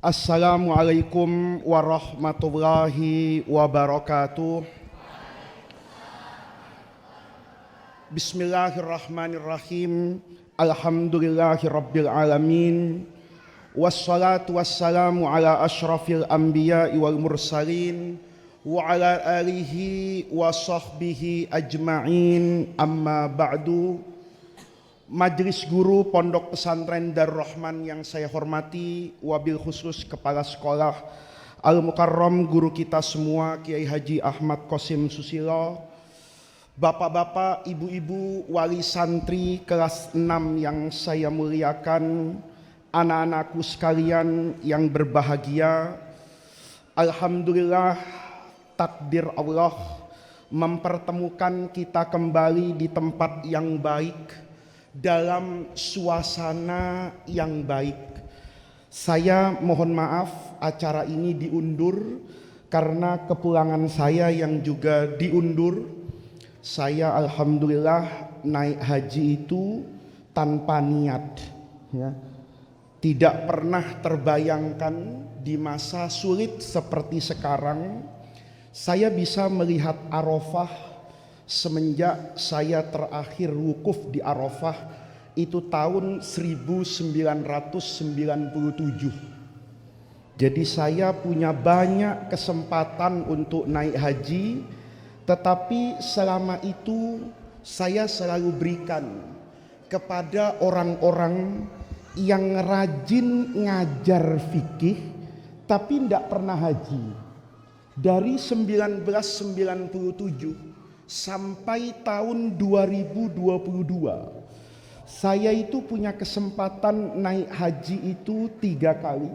Assalamualaikum warahmatullahi wabarakatuh. Bismillahirrahmanirrahim. Alhamdulillahirabbil alamin. Wassalatu wassalamu ala asyrafil anbiya'i wal mursalin wa ala alihi wa sahbihi ajma'in. Amma ba'du. Majelis Guru Pondok Pesantren Darur Rahman yang saya hormati, wabil khusus Kepala Sekolah Al-Mukarram, guru kita semua Kiai Haji Ahmad Qasim Susilo, bapak-bapak, ibu-ibu, wali santri kelas 6 yang saya muliakan, anak-anakku sekalian yang berbahagia. Alhamdulillah, takdir Allah mempertemukan kita kembali di tempat yang baik, dalam suasana yang baik. Saya mohon maaf acara ini diundur karena kepulangan saya yang juga diundur. Saya alhamdulillah naik haji itu tanpa niat, ya. Tidak pernah terbayangkan di masa sulit seperti sekarang saya bisa melihat Arafah. Semenjak saya terakhir wukuf di Arafah itu tahun 1997. Jadi saya punya banyak kesempatan untuk naik haji, tetapi selama itu saya selalu berikan kepada orang-orang yang rajin ngajar fikih tapi tidak pernah haji. Dari 1997 sampai tahun 2022 saya itu punya kesempatan naik haji itu 3 kali.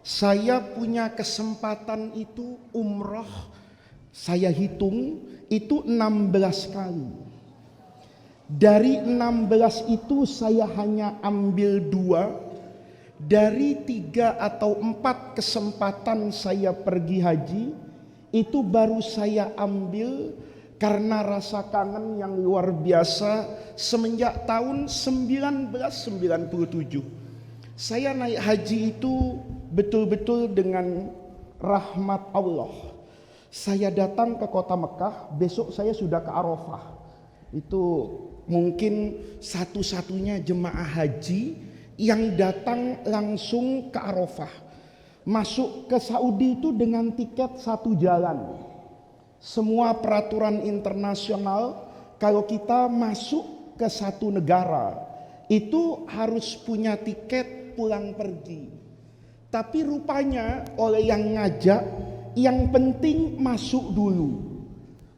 Saya punya kesempatan itu umroh, saya hitung itu 16 kali. Dari 16 itu saya hanya ambil 2. Dari 3 atau 4 kesempatan saya pergi haji itu baru saya ambil karena rasa kangen yang luar biasa. Semenjak tahun 1997 saya naik haji itu betul-betul dengan rahmat Allah. Saya datang ke kota Mekah, besok saya sudah ke Arafah. Itu mungkin satu-satunya jemaah haji yang datang langsung ke Arafah. Masuk ke Saudi itu dengan tiket 1 jalan. Semua peraturan internasional, kalau kita masuk ke satu negara itu harus punya tiket pulang pergi. Tapi rupanya oleh yang ngajak, yang penting masuk dulu.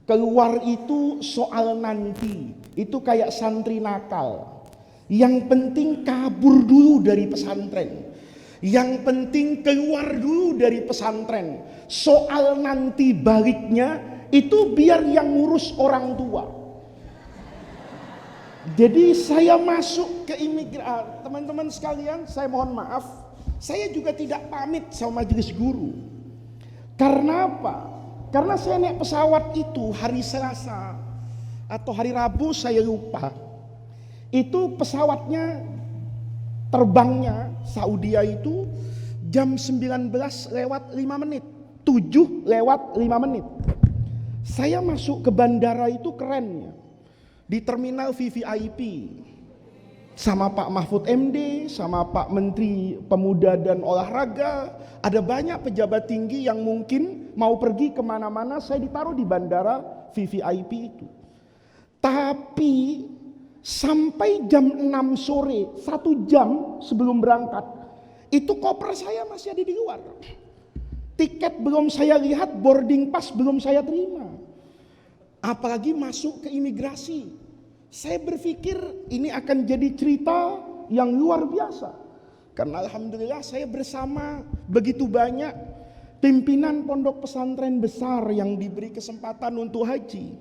Keluar itu soal nanti. Itu kayak santri nakal. Yang penting kabur dulu dari pesantren. Yang penting keluar dulu dari pesantren. Soal nanti baliknya itu biar yang ngurus orang tua. Jadi saya masuk ke imigrasi. Teman-teman sekalian, saya mohon maaf, saya juga tidak pamit sama majelis guru. Karena apa? Karena saya naik pesawat itu hari Selasa atau hari Rabu, saya lupa. Itu pesawatnya terbangnya Saudi itu jam 19:05, 7:05. Saya masuk ke bandara itu kerennya, di terminal VVIP sama Pak Mahfud MD, sama Pak Menteri Pemuda dan Olahraga. Ada banyak pejabat tinggi yang mungkin mau pergi kemana-mana, saya ditaruh di bandara VVIP itu. Tapi sampai jam 6 sore, 1 jam sebelum berangkat, itu koper saya masih ada di luar. Tiket belum saya lihat, boarding pass belum saya terima. Apalagi masuk ke imigrasi. Saya berpikir ini akan jadi cerita yang luar biasa. Karena alhamdulillah saya bersama begitu banyak pimpinan pondok pesantren besar yang diberi kesempatan untuk haji.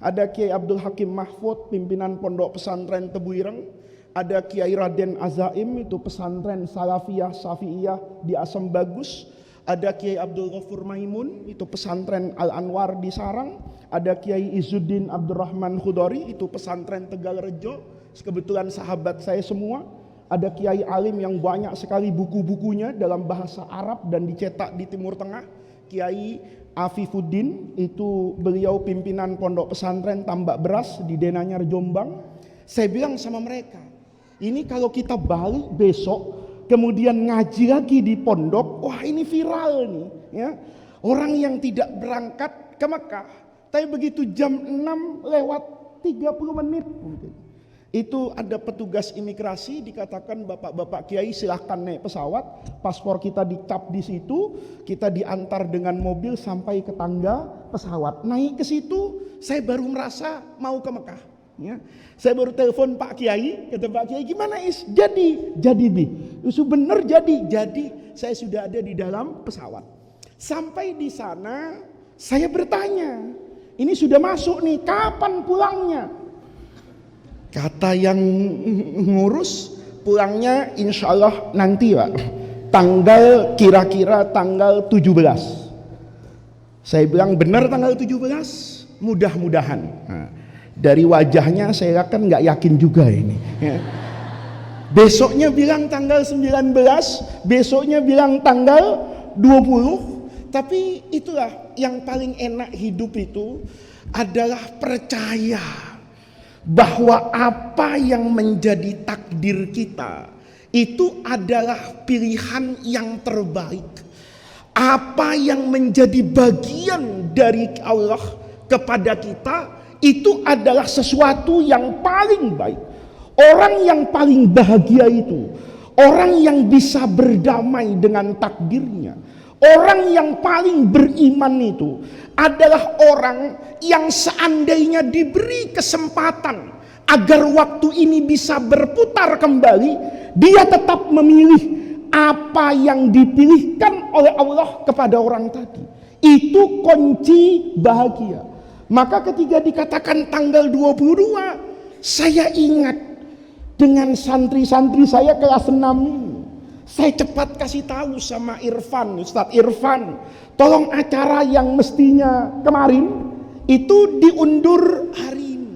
Ada Kiai Abdul Hakim Mahfud, pimpinan pondok pesantren Tebuireng. Ada Kiai Raden Azaim, itu pesantren Salafiyah Syafi'iyah di Asam Bagus. Ada Kiai Abdul Ghafur Maimun, itu pesantren Al Anwar di Sarang. Ada Kiai Izzuddin Abdurrahman Khudori, itu pesantren Tegal Rejo. Kebetulan sahabat saya semua. Ada kiai alim yang banyak sekali buku-bukunya dalam bahasa Arab dan dicetak di Timur Tengah. Kiai Afifuddin, itu beliau pimpinan pondok pesantren Tambak Beras di Denanyar, Jombang. Saya bilang sama mereka, ini kalau kita balik besok kemudian ngaji lagi di pondok, wah ini viral nih ya. Orang yang tidak berangkat ke Mekah, tapi begitu jam 6 lewat 30 menit mungkin, itu ada petugas imigrasi, dikatakan bapak-bapak kiai silahkan naik pesawat, paspor kita dicap di situ, kita diantar dengan mobil sampai ke tangga pesawat. Naik ke situ, saya baru merasa mau ke Mekah. Ya. Saya baru telepon Pak Kiai, kata Pak Kiai, gimana Is? Jadi Bi. Itu bener jadi. Saya sudah ada di dalam pesawat. Sampai di sana, saya bertanya, ini sudah masuk nih, kapan pulangnya? Kata yang ngurus, pulangnya insya Allah nanti Pak, kira-kira tanggal 17. Saya bilang benar tanggal 17? Mudah-mudahan. Nah, dari wajahnya saya kan nggak yakin juga ini. Besoknya bilang tanggal 19, besoknya bilang tanggal 20. Tapi itulah yang paling enak hidup itu adalah percaya bahwa apa yang menjadi takdir kita itu adalah pilihan yang terbaik. Apa yang menjadi bagian dari Allah kepada kita itu adalah sesuatu yang paling baik. Orang yang paling bahagia itu orang yang bisa berdamai dengan takdirnya. Orang yang paling beriman itu adalah orang yang seandainya diberi kesempatan agar waktu ini bisa berputar kembali, dia tetap memilih apa yang dipilihkan oleh Allah kepada orang tadi. Itu kunci bahagia. Maka ketika dikatakan tanggal 22, saya ingat dengan santri-santri saya kelas 6 ini. Saya cepat kasih tahu sama Irfan, Ustadz Irfan, tolong acara yang mestinya kemarin itu diundur hari ini.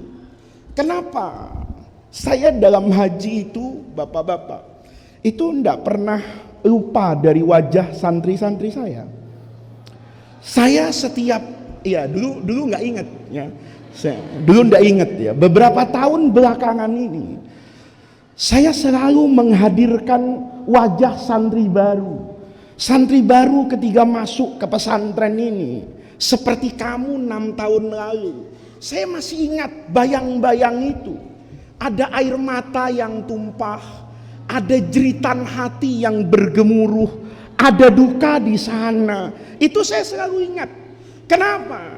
Kenapa? Saya dalam haji itu, bapak-bapak, itu tidak pernah lupa dari wajah santri-santri saya. Saya setiap, ya dulu nggak inget ya, dulu nggak inget ya. Beberapa tahun belakangan ini, saya selalu menghadirkan wajah santri baru. Santri baru ketika masuk ke pesantren ini, seperti kamu 6 tahun lalu. Saya masih ingat bayang-bayang itu. Ada air mata yang tumpah, ada jeritan hati yang bergemuruh, ada duka di sana. Itu saya selalu ingat. Kenapa?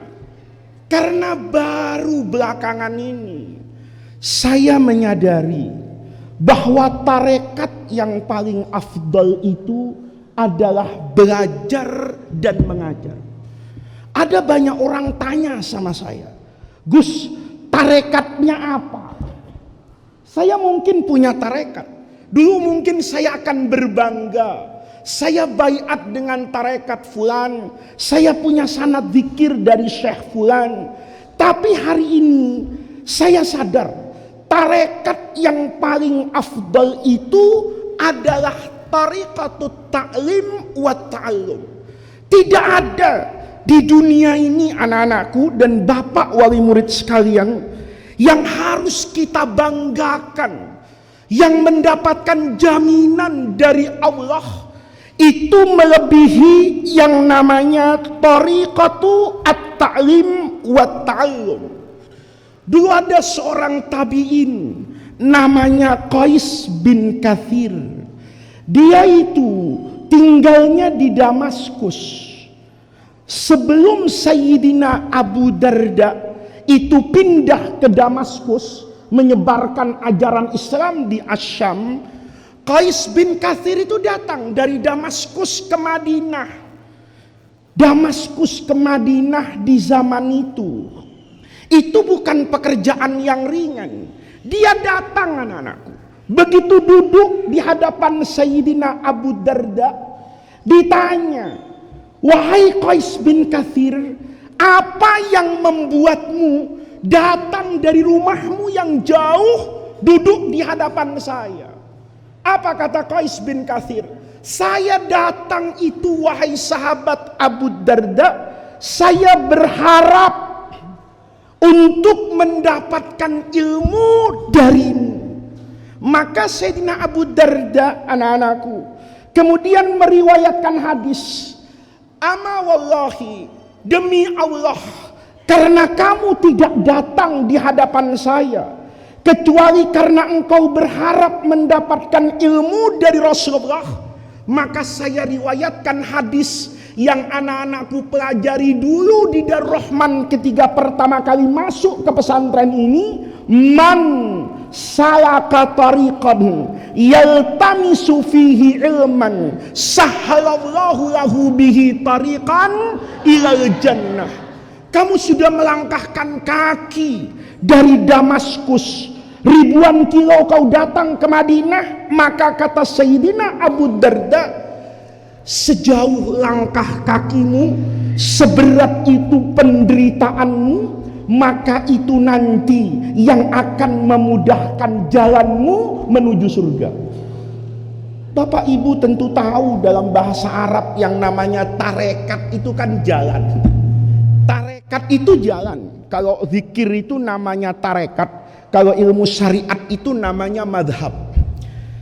Karena baru belakangan ini saya menyadari bahwa tarekat yang paling afdal itu adalah belajar dan mengajar. Ada banyak orang tanya sama saya, Gus, tarekatnya apa? Saya mungkin punya tarekat. Dulu mungkin saya akan berbangga, saya baiat dengan tarekat fulan, saya punya sanad zikir dari Syekh fulan. Tapi hari ini saya sadar tarekat yang paling afdal itu adalah tariqatut ta'lim wa ta'allum. Tidak ada di dunia ini anak-anakku dan bapak wali murid sekalian yang harus kita banggakan, yang mendapatkan jaminan dari Allah itu melebihi yang namanya tariqatu at-ta'lim wa ta'allum. Dulu ada seorang tabi'in namanya Qais bin Kathir. Dia itu tinggalnya di Damaskus. Sebelum Sayyidina Abu Darda itu pindah ke Damaskus menyebarkan ajaran Islam di Asyam, Qais bin Kathir itu datang dari Damaskus ke Madinah. Damaskus ke Madinah di zaman itu bukan pekerjaan yang ringan. Dia datang anak-anakku. Begitu duduk di hadapan Sayyidina Abu Darda, ditanya, wahai Qais bin Kathir, apa yang membuatmu datang dari rumahmu yang jauh duduk di hadapan saya? Apa kata Qais bin Katsir? Saya datang itu wahai sahabat Abu Darda, saya berharap untuk mendapatkan ilmu darimu. Maka Sayyidina Abu Darda, anak-anakku, kemudian meriwayatkan hadis, ama wallahi, demi Allah, karena kamu tidak datang di hadapan saya kecuali karena engkau berharap mendapatkan ilmu dari Rasulullah, maka saya riwayatkan hadis yang anak-anakku pelajari dulu di Darul Rahman ketika pertama kali masuk ke pesantren ini. Man salaka tariqan yaltamisu fihi ilman sahhalallahu lahu bihi tariqan ilal jannah. Kamu sudah melangkahkan kaki dari Damaskus, ribuan kilo kau datang ke Madinah, maka kata Sayyidina Abu Darda, sejauh langkah kakimu, seberat itu penderitaanmu, maka itu nanti yang akan memudahkan jalanmu menuju surga. Bapak Ibu tentu tahu dalam bahasa Arab yang namanya tarekat itu kan jalan. Tarekat itu jalan. Kalau zikir itu namanya tarekat, kalau ilmu syariat itu namanya madhab.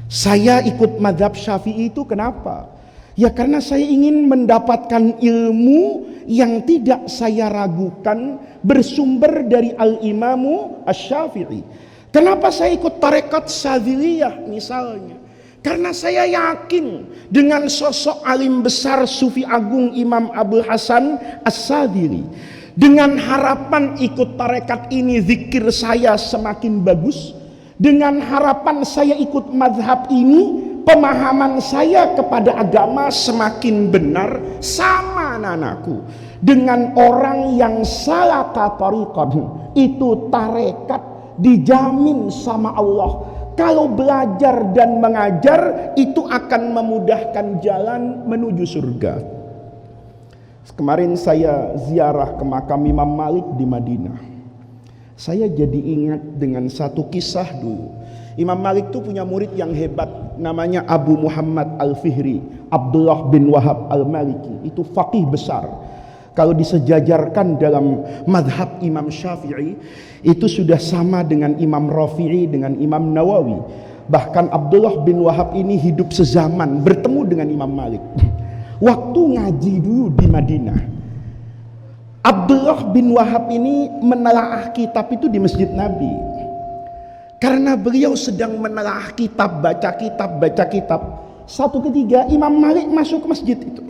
Saya ikut madhab Syafi'i itu kenapa? Ya karena saya ingin mendapatkan ilmu yang tidak saya ragukan bersumber dari Al-Imamu Asy-Syafi'i. Kenapa saya ikut tarekat Syadziliyah misalnya? Karena saya yakin dengan sosok alim besar Sufi Agung Imam Abul Hasan As-Sadzili. Dengan harapan ikut tarekat ini zikir saya semakin bagus. Dengan harapan saya ikut madhab ini, pemahaman saya kepada agama semakin benar. Sama anakku dengan orang yang salaka tariqan, itu tarekat dijamin sama Allah. Kalau belajar dan mengajar itu akan memudahkan jalan menuju surga. Kemarin saya ziarah ke makam Imam Malik di Madinah. Saya jadi ingat dengan satu kisah dulu. Imam Malik itu punya murid yang hebat, namanya Abu Muhammad Al-Fihri, Abdullah bin Wahab Al-Maliki. Itu faqih besar. Kalau disejajarkan dalam madhab Imam Syafi'i, itu sudah sama dengan Imam Rafi'i, dengan Imam Nawawi. Bahkan Abdullah bin Wahab ini hidup sezaman, bertemu dengan Imam Malik. Waktu ngaji dulu di Madinah, Abdullah bin Wahab ini menelaah kitab itu di Masjid Nabi. Karena beliau sedang menelaah kitab, baca kitab. Satu ketika Imam Malik masuk ke masjid itu.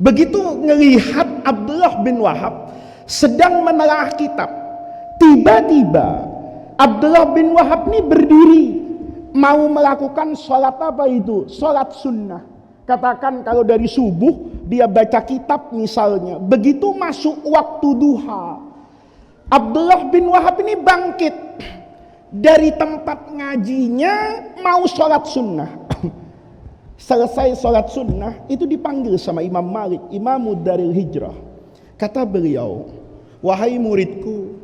Begitu ngelihat Abdullah bin Wahab sedang menelaah kitab, tiba-tiba Abdullah bin Wahab ini berdiri mau melakukan sholat apa itu? Sholat sunnah. Katakan kalau dari subuh dia baca kitab misalnya, begitu masuk waktu duha, Abdullah bin Wahab ini bangkit dari tempat ngajinya mau sholat sunnah. Selesai sholat sunnah itu dipanggil sama Imam Malik, Imamu Daril Hijrah. Kata beliau, wahai muridku,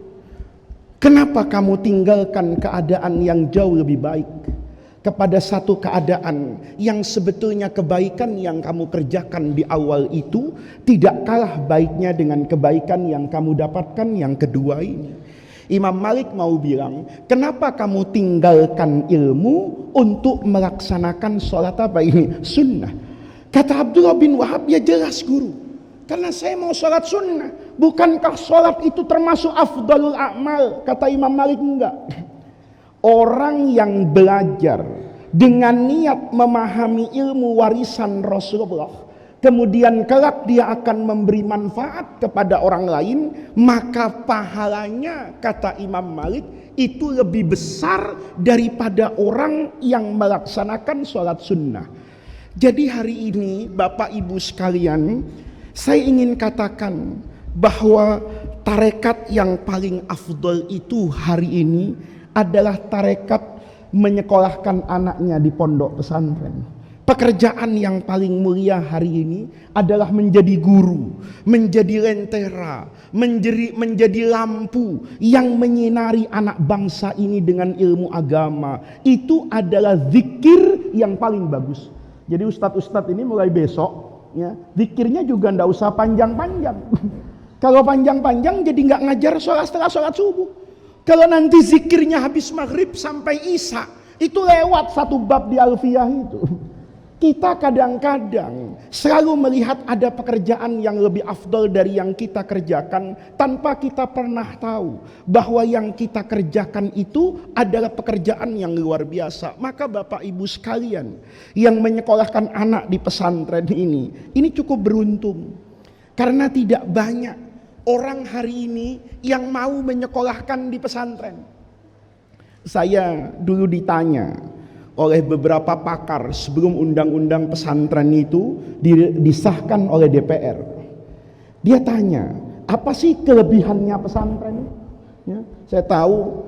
kenapa kamu tinggalkan keadaan yang jauh lebih baik kepada satu keadaan yang sebetulnya kebaikan yang kamu kerjakan di awal itu tidak kalah baiknya dengan kebaikan yang kamu dapatkan yang kedua ini. Imam Malik mau bilang, kenapa kamu tinggalkan ilmu untuk melaksanakan sholat apa ini? Sunnah. Kata Abdullah bin Wahab, ya jelas guru, karena saya mau sholat sunnah. Bukankah sholat itu termasuk afdalul a'mal? Kata Imam Malik, enggak. Orang yang belajar dengan niat memahami ilmu warisan Rasulullah, kemudian kelak dia akan memberi manfaat kepada orang lain, maka pahalanya, kata Imam Malik, itu lebih besar daripada orang yang melaksanakan sholat sunnah. Jadi hari ini Bapak Ibu sekalian, saya ingin katakan bahwa tarekat yang paling afdol itu hari ini adalah tarekat menyekolahkan anaknya di pondok pesantren. Pekerjaan yang paling mulia hari ini adalah menjadi guru, menjadi lentera, menjadi lampu yang menyinari anak bangsa ini dengan ilmu agama. Itu adalah zikir yang paling bagus. Jadi ustadz-ustadz ini mulai besok, ya, zikirnya juga ndak usah panjang-panjang. Kalau panjang-panjang jadi nggak ngajar sholat setelah sholat subuh. Kalau nanti zikirnya habis maghrib sampai isya, itu lewat satu bab di Alfiyah itu. Kita kadang-kadang selalu melihat ada pekerjaan yang lebih afdal dari yang kita kerjakan, tanpa kita pernah tahu bahwa yang kita kerjakan itu adalah pekerjaan yang luar biasa. Maka Bapak Ibu sekalian yang menyekolahkan anak di pesantren ini cukup beruntung. Karena tidak banyak orang hari ini yang mau menyekolahkan di pesantren. Saya dulu ditanya oleh beberapa pakar sebelum undang-undang pesantren itu disahkan oleh DPR. Dia tanya, apa sih kelebihannya pesantren? Ya, saya tahu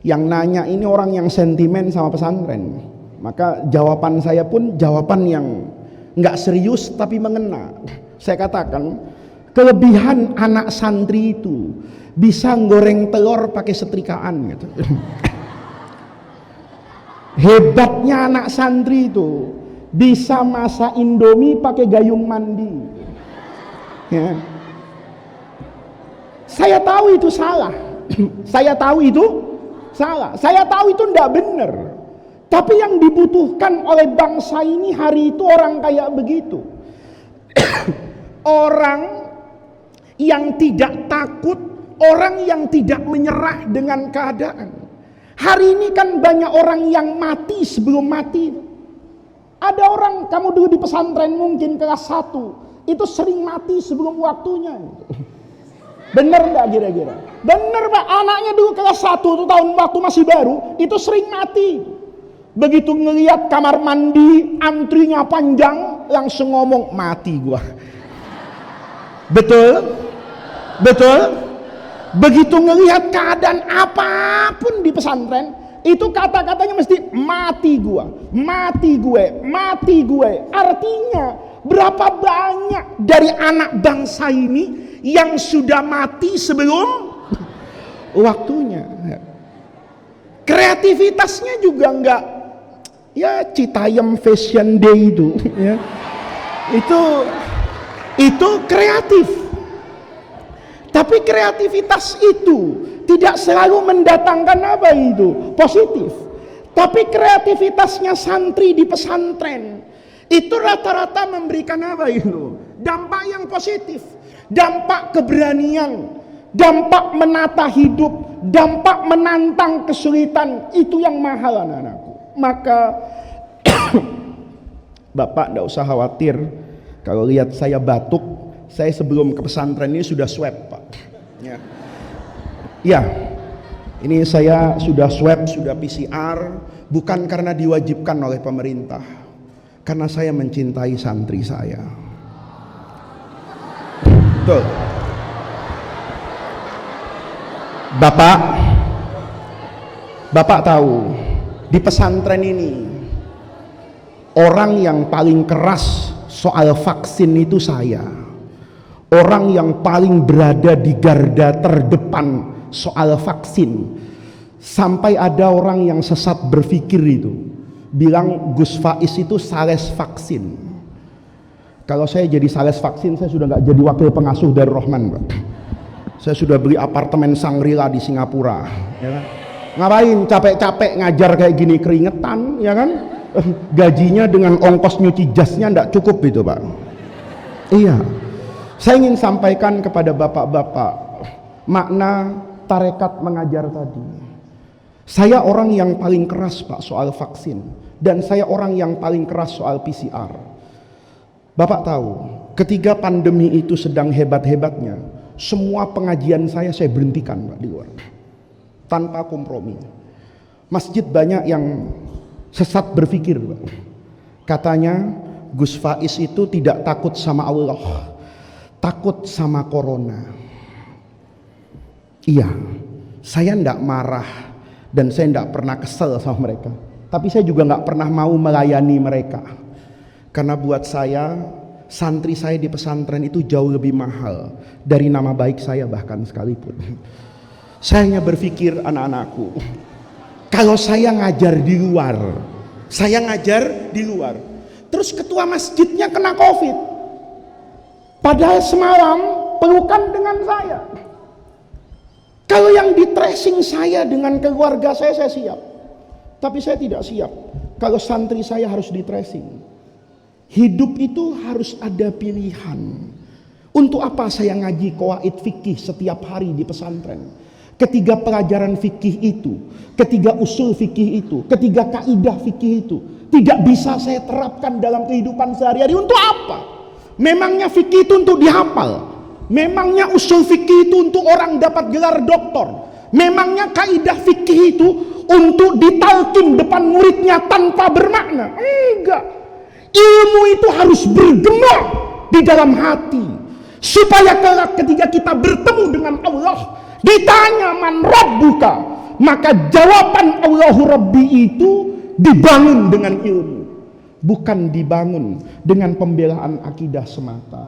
yang nanya ini orang yang sentimen sama pesantren. Maka jawaban saya pun jawaban yang nggak serius tapi mengena. Saya katakan, kelebihan anak santri itu bisa goreng telur pakai setrikaan gitu. Hebatnya anak santri itu bisa masak indomie pakai gayung mandi. Ya. Saya tahu itu salah. Saya tahu itu salah. Saya tahu itu tidak benar. Tapi yang dibutuhkan oleh bangsa ini hari itu orang kayak begitu. Orang yang tidak takut, orang yang tidak menyerah dengan keadaan. Hari ini kan banyak orang yang mati sebelum mati. Ada orang, kamu dulu di pesantren mungkin kelas 1, itu sering mati sebelum waktunya. Bener enggak kira-kira? Bener Pak, anaknya dulu kelas 1 itu tahun waktu masih baru, itu sering mati. Begitu ngelihat kamar mandi, antrinya panjang, langsung ngomong, mati gua. Betul? Betul? Begitu ngelihat keadaan apapun di pesantren, itu kata-katanya mesti mati gua, mati gue, mati gue. Artinya berapa banyak dari anak bangsa ini yang sudah mati sebelum waktunya. Kreativitasnya juga enggak, ya Citayam Fashion Day itu, ya. Itu kreatif. Tapi kreativitas itu tidak selalu mendatangkan apa itu? Positif. Tapi kreativitasnya santri di pesantren itu rata-rata memberikan apa itu? Dampak yang positif. Dampak keberanian, dampak menata hidup, dampak menantang kesulitan. Itu yang mahal anak-anakku. Maka Bapak tidak usah khawatir kalau lihat saya batuk. Saya sebelum ke pesantren ini sudah swab Pak. Ya, ini saya sudah swab, sudah PCR, bukan karena diwajibkan oleh pemerintah, karena saya mencintai santri saya. Betul. Bapak tahu, di pesantren ini orang yang paling keras soal vaksin itu saya. Orang yang paling berada di garda terdepan soal vaksin. Sampai ada orang yang sesat berpikir itu, bilang Gus Faiz itu sales vaksin. Kalau saya jadi sales vaksin, saya sudah nggak jadi wakil pengasuh dari Rahman, Pak. Saya sudah beli apartemen Shangri-La di Singapura, ya kan? Ngapain capek-capek ngajar kayak gini, keringetan, ya kan? Gajinya dengan ongkos nyuci jasnya nggak cukup itu, Pak. Iya. Saya ingin sampaikan kepada bapak-bapak makna tarekat mengajar tadi. Saya orang yang paling keras Pak soal vaksin, dan saya orang yang paling keras soal PCR. Bapak tahu, ketika pandemi itu sedang hebat-hebatnya, semua pengajian saya berhentikan Pak di luar, tanpa kompromi. Masjid banyak yang sesat berpikir Pak. Katanya Gus Faiz itu tidak takut sama Allah, takut sama corona. Iya, saya tidak marah dan saya tidak pernah kesel sama mereka. Tapi saya juga nggak pernah mau melayani mereka. Karena buat saya, santri saya di pesantren itu jauh lebih mahal dari nama baik saya bahkan sekalipun. Saya hanya berpikir anak-anakku, kalau saya ngajar di luar, Saya ngajar di luar. Terus ketua masjidnya kena COVID. Padahal semalam pelukan dengan saya. Kalau yang di tracing saya dengan keluarga saya siap. Tapi saya tidak siap kalau santri saya harus di tracing. Hidup itu harus ada pilihan. Untuk apa saya ngaji qawaid fikih setiap hari di pesantren? Ketiga pelajaran fikih itu, ketiga usul fikih itu, ketiga kaidah fikih itu tidak bisa saya terapkan dalam kehidupan sehari-hari. Untuk apa? Memangnya fikih itu untuk dihafal? Memangnya usul fikih itu untuk orang dapat gelar doktor? Memangnya kaidah fikih itu untuk ditalkin depan muridnya tanpa bermakna? Enggak. Ilmu itu harus bergema di dalam hati, supaya ketika kita bertemu dengan Allah, ditanya man rabbuka, maka jawaban Allahu Rabbi itu dibangun dengan ilmu, bukan dibangun dengan pembelaan akidah semata.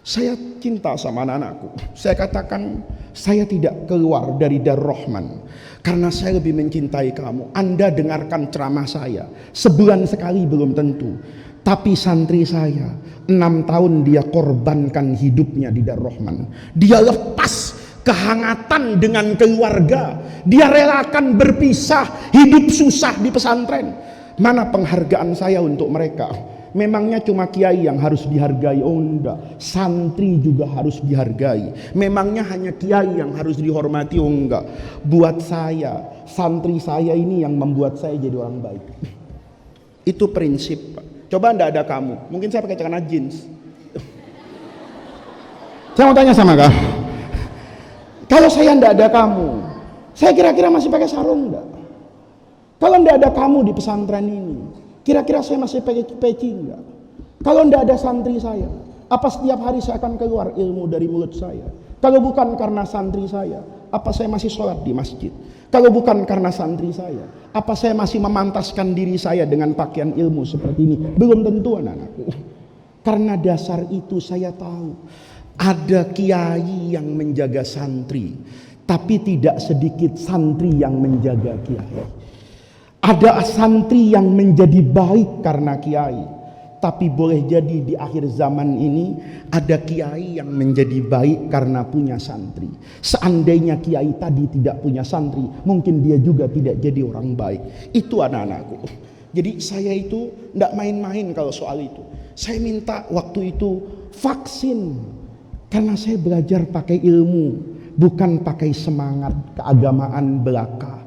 Saya cinta sama anak-anakku. Saya katakan saya tidak keluar dari Darur Rahman karena saya lebih mencintai kamu. Anda dengarkan ceramah saya sebulan sekali belum tentu. Tapi santri saya 6 tahun dia korbankan hidupnya di Darur Rahman. Dia lepas kehangatan dengan keluarga. Dia relakan berpisah, hidup susah di pesantren. Mana penghargaan saya untuk mereka? Memangnya cuma kiai yang harus dihargai? Oh enggak, santri juga harus dihargai. Memangnya hanya kiai yang harus dihormati? Oh enggak. Buat saya, santri saya ini yang membuat saya jadi orang baik. Itu prinsip, Pak. Coba enggak ada kamu, mungkin saya pakai celana jeans. Saya mau tanya sama kamu, kalau saya enggak ada kamu, saya kira-kira masih pakai sarung enggak? Kalau enggak ada kamu di pesantren ini, kira-kira saya masih pakai peci enggak? Kalau enggak ada santri saya, apa setiap hari saya akan keluar ilmu dari mulut saya? Kalau bukan karena santri saya, apa saya masih sholat di masjid? Kalau bukan karena santri saya, apa saya masih memantaskan diri saya dengan pakaian ilmu seperti ini? Belum tentu, anak-anakku. Karena dasar itu saya tahu ada kiai yang menjaga santri, tapi tidak sedikit santri yang menjaga kiai. Ada santri yang menjadi baik karena kiai, tapi boleh jadi di akhir zaman ini ada kiai yang menjadi baik karena punya santri. Seandainya kiai tadi tidak punya santri, mungkin dia juga tidak jadi orang baik. Itu anak-anakku. Jadi saya itu tidak main-main kalau soal itu. Saya minta waktu itu vaksin, karena saya belajar pakai ilmu, bukan pakai semangat keagamaan belaka.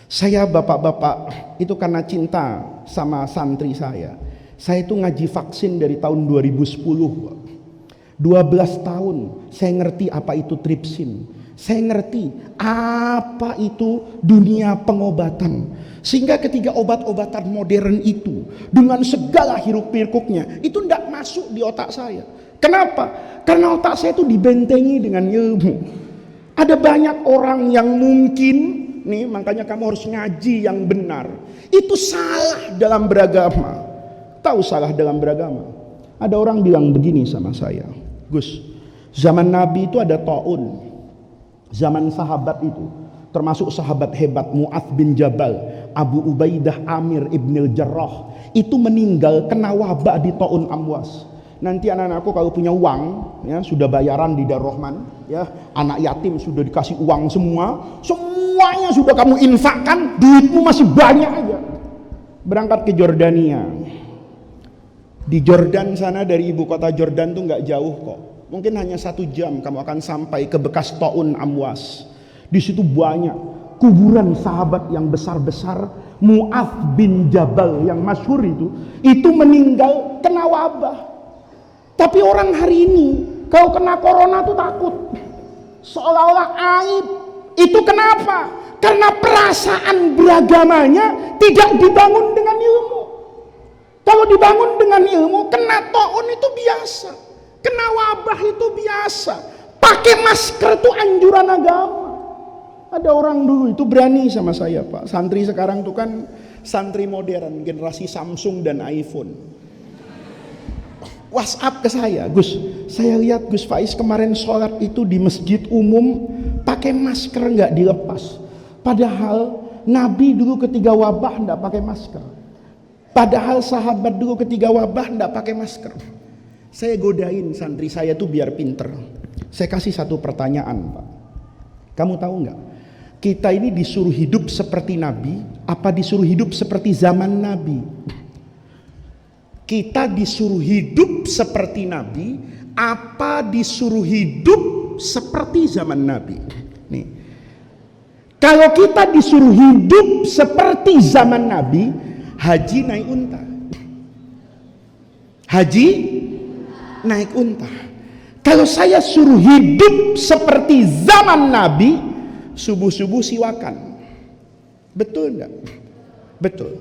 Saya bapak-bapak itu karena cinta sama santri saya itu ngaji vaksin dari tahun 2010. 12 tahun saya ngerti apa itu tripsin. Saya ngerti apa itu dunia pengobatan. Sehingga ketika obat-obatan modern itu dengan segala hiruk-pikuknya itu tidak masuk di otak saya. Kenapa? Karena otak saya itu dibentengi dengan ilmu. Ada banyak orang yang mungkin nih, makanya kamu harus ngaji yang benar. Itu salah dalam beragama. Tahu salah dalam beragama? Ada orang bilang begini sama saya, Gus, zaman Nabi itu ada taun. Zaman sahabat itu, termasuk sahabat hebat Mu'adz bin Jabal, Abu Ubaidah Amir ibnil Jarrah, itu meninggal kena wabah di taun Amwas. Nanti anak-anakku kalau punya uang, ya sudah bayaran di Darur Rahman, ya anak yatim sudah dikasih uang semuanya sudah kamu infakkan, duitmu masih banyak aja. Berangkat ke Jordania. Di Jordan sana, dari ibu kota Jordan tuh nggak jauh kok. Mungkin hanya 1 jam kamu akan sampai ke bekas taun Amwas. Di situ banyak kuburan sahabat yang besar-besar. Mu'adz bin Jabal yang masyhur itu meninggal kena wabah. Tapi orang hari ini kalau kena corona tuh takut, seolah-olah aib. Itu kenapa? Karena perasaan beragamanya tidak dibangun dengan ilmu. Kalau dibangun dengan ilmu, kena taun itu biasa, kena wabah itu biasa. Pakai masker itu anjuran agama. Ada orang dulu itu berani sama saya, Pak. Santri sekarang tuh kan santri modern, generasi Samsung dan iPhone. WhatsApp ke saya, Gus, saya lihat Gus Faiz kemarin sholat itu di masjid umum pakai masker nggak dilepas. Padahal Nabi dulu ketika wabah nggak pakai masker. Padahal sahabat dulu ketika wabah tidak pakai masker. Saya godain santri saya tuh biar pinter. Saya kasih satu pertanyaan, Pak. Kamu tahu nggak? Kita ini disuruh hidup seperti Nabi, apa disuruh hidup seperti zaman Nabi? Kita disuruh hidup seperti Nabi, apa disuruh hidup seperti zaman Nabi? Nih, kalau kita disuruh hidup seperti zaman Nabi, haji naik unta. Haji naik unta. Kalau saya suruh hidup seperti zaman Nabi, subuh-subuh siwakan. Betul enggak? Betul.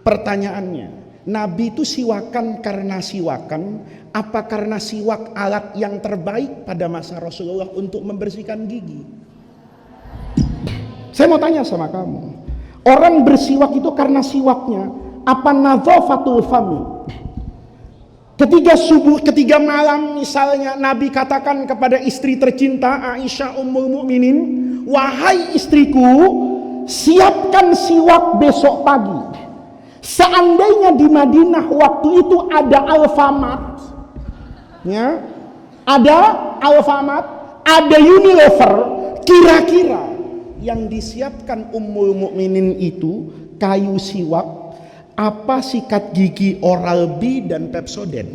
Pertanyaannya, Nabi itu siwakan karena siwakan, apa karena siwak alat yang terbaik pada masa Rasulullah untuk membersihkan gigi? Saya mau tanya sama kamu, orang bersiwak itu karena siwaknya, apa nadzafatul fami? Ketika malam misalnya Nabi katakan kepada istri tercinta Aisyah Ummul Mukminin, wahai istriku, siapkan siwak besok pagi. Seandainya di Madinah waktu itu ada Alfamart, ya, ada Alfamart, ada Unilever, kira-kira yang disiapkan Ummul Mukminin itu kayu siwak, apa sikat gigi Oral-B dan Pepsodent?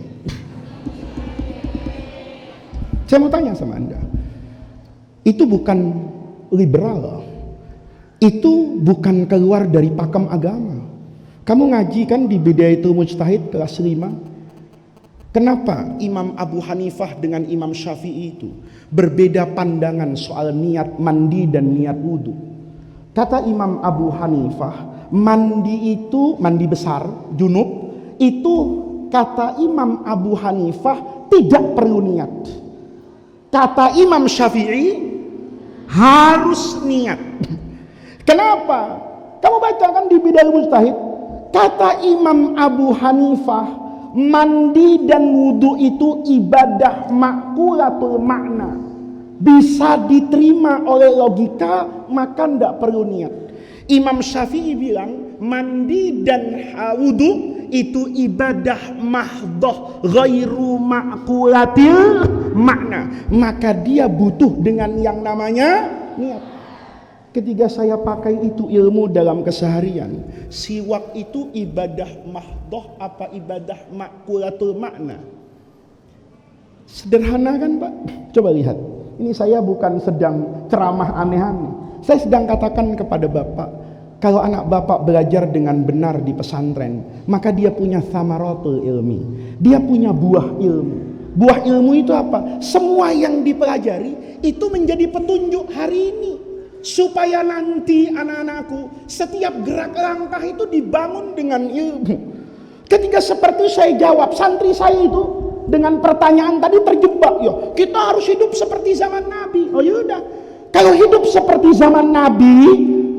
Saya mau tanya sama Anda, itu bukan liberal, itu bukan keluar dari pakem agama. Kamu ngaji kan di Bidayatul Mujtahid kelas 5? Kenapa Imam Abu Hanifah dengan Imam Syafi'i itu berbeda pandangan soal niat mandi dan niat wudhu? Kata Imam Abu Hanifah, mandi itu, mandi besar, junub, itu kata Imam Abu Hanifah tidak perlu niat. Kata Imam Syafi'i harus niat. Kenapa? Kamu baca kan di Bidayatul Mujtahid, kata Imam Abu Hanifah, mandi dan wudhu itu ibadah makulatul makna, bisa diterima oleh logika, maka tidak perlu niat. Imam Syafi'i bilang mandi dan wudhu itu ibadah mahdhah ghairu ma'kulatil makna, maka dia butuh dengan yang namanya niat. Ketika saya pakai itu ilmu dalam keseharian, siwak itu ibadah mahdhah apa ibadah makulatul makna? Sederhana kan Pak? Coba lihat. Ini saya bukan sedang ceramah aneh-aneh. Saya sedang katakan kepada Bapak, kalau anak Bapak belajar dengan benar di pesantren, maka dia punya thamaratul ilmi. Dia punya buah ilmu. Buah ilmu itu apa? Semua yang dipelajari itu menjadi petunjuk hari ini. Supaya nanti anak-anakku setiap gerak langkah itu dibangun dengan ilmu. Ketika seperti saya jawab, santri saya itu dengan pertanyaan tadi terjebak, ya kita harus hidup seperti zaman Nabi. Oh yaudah, kalau hidup seperti zaman Nabi,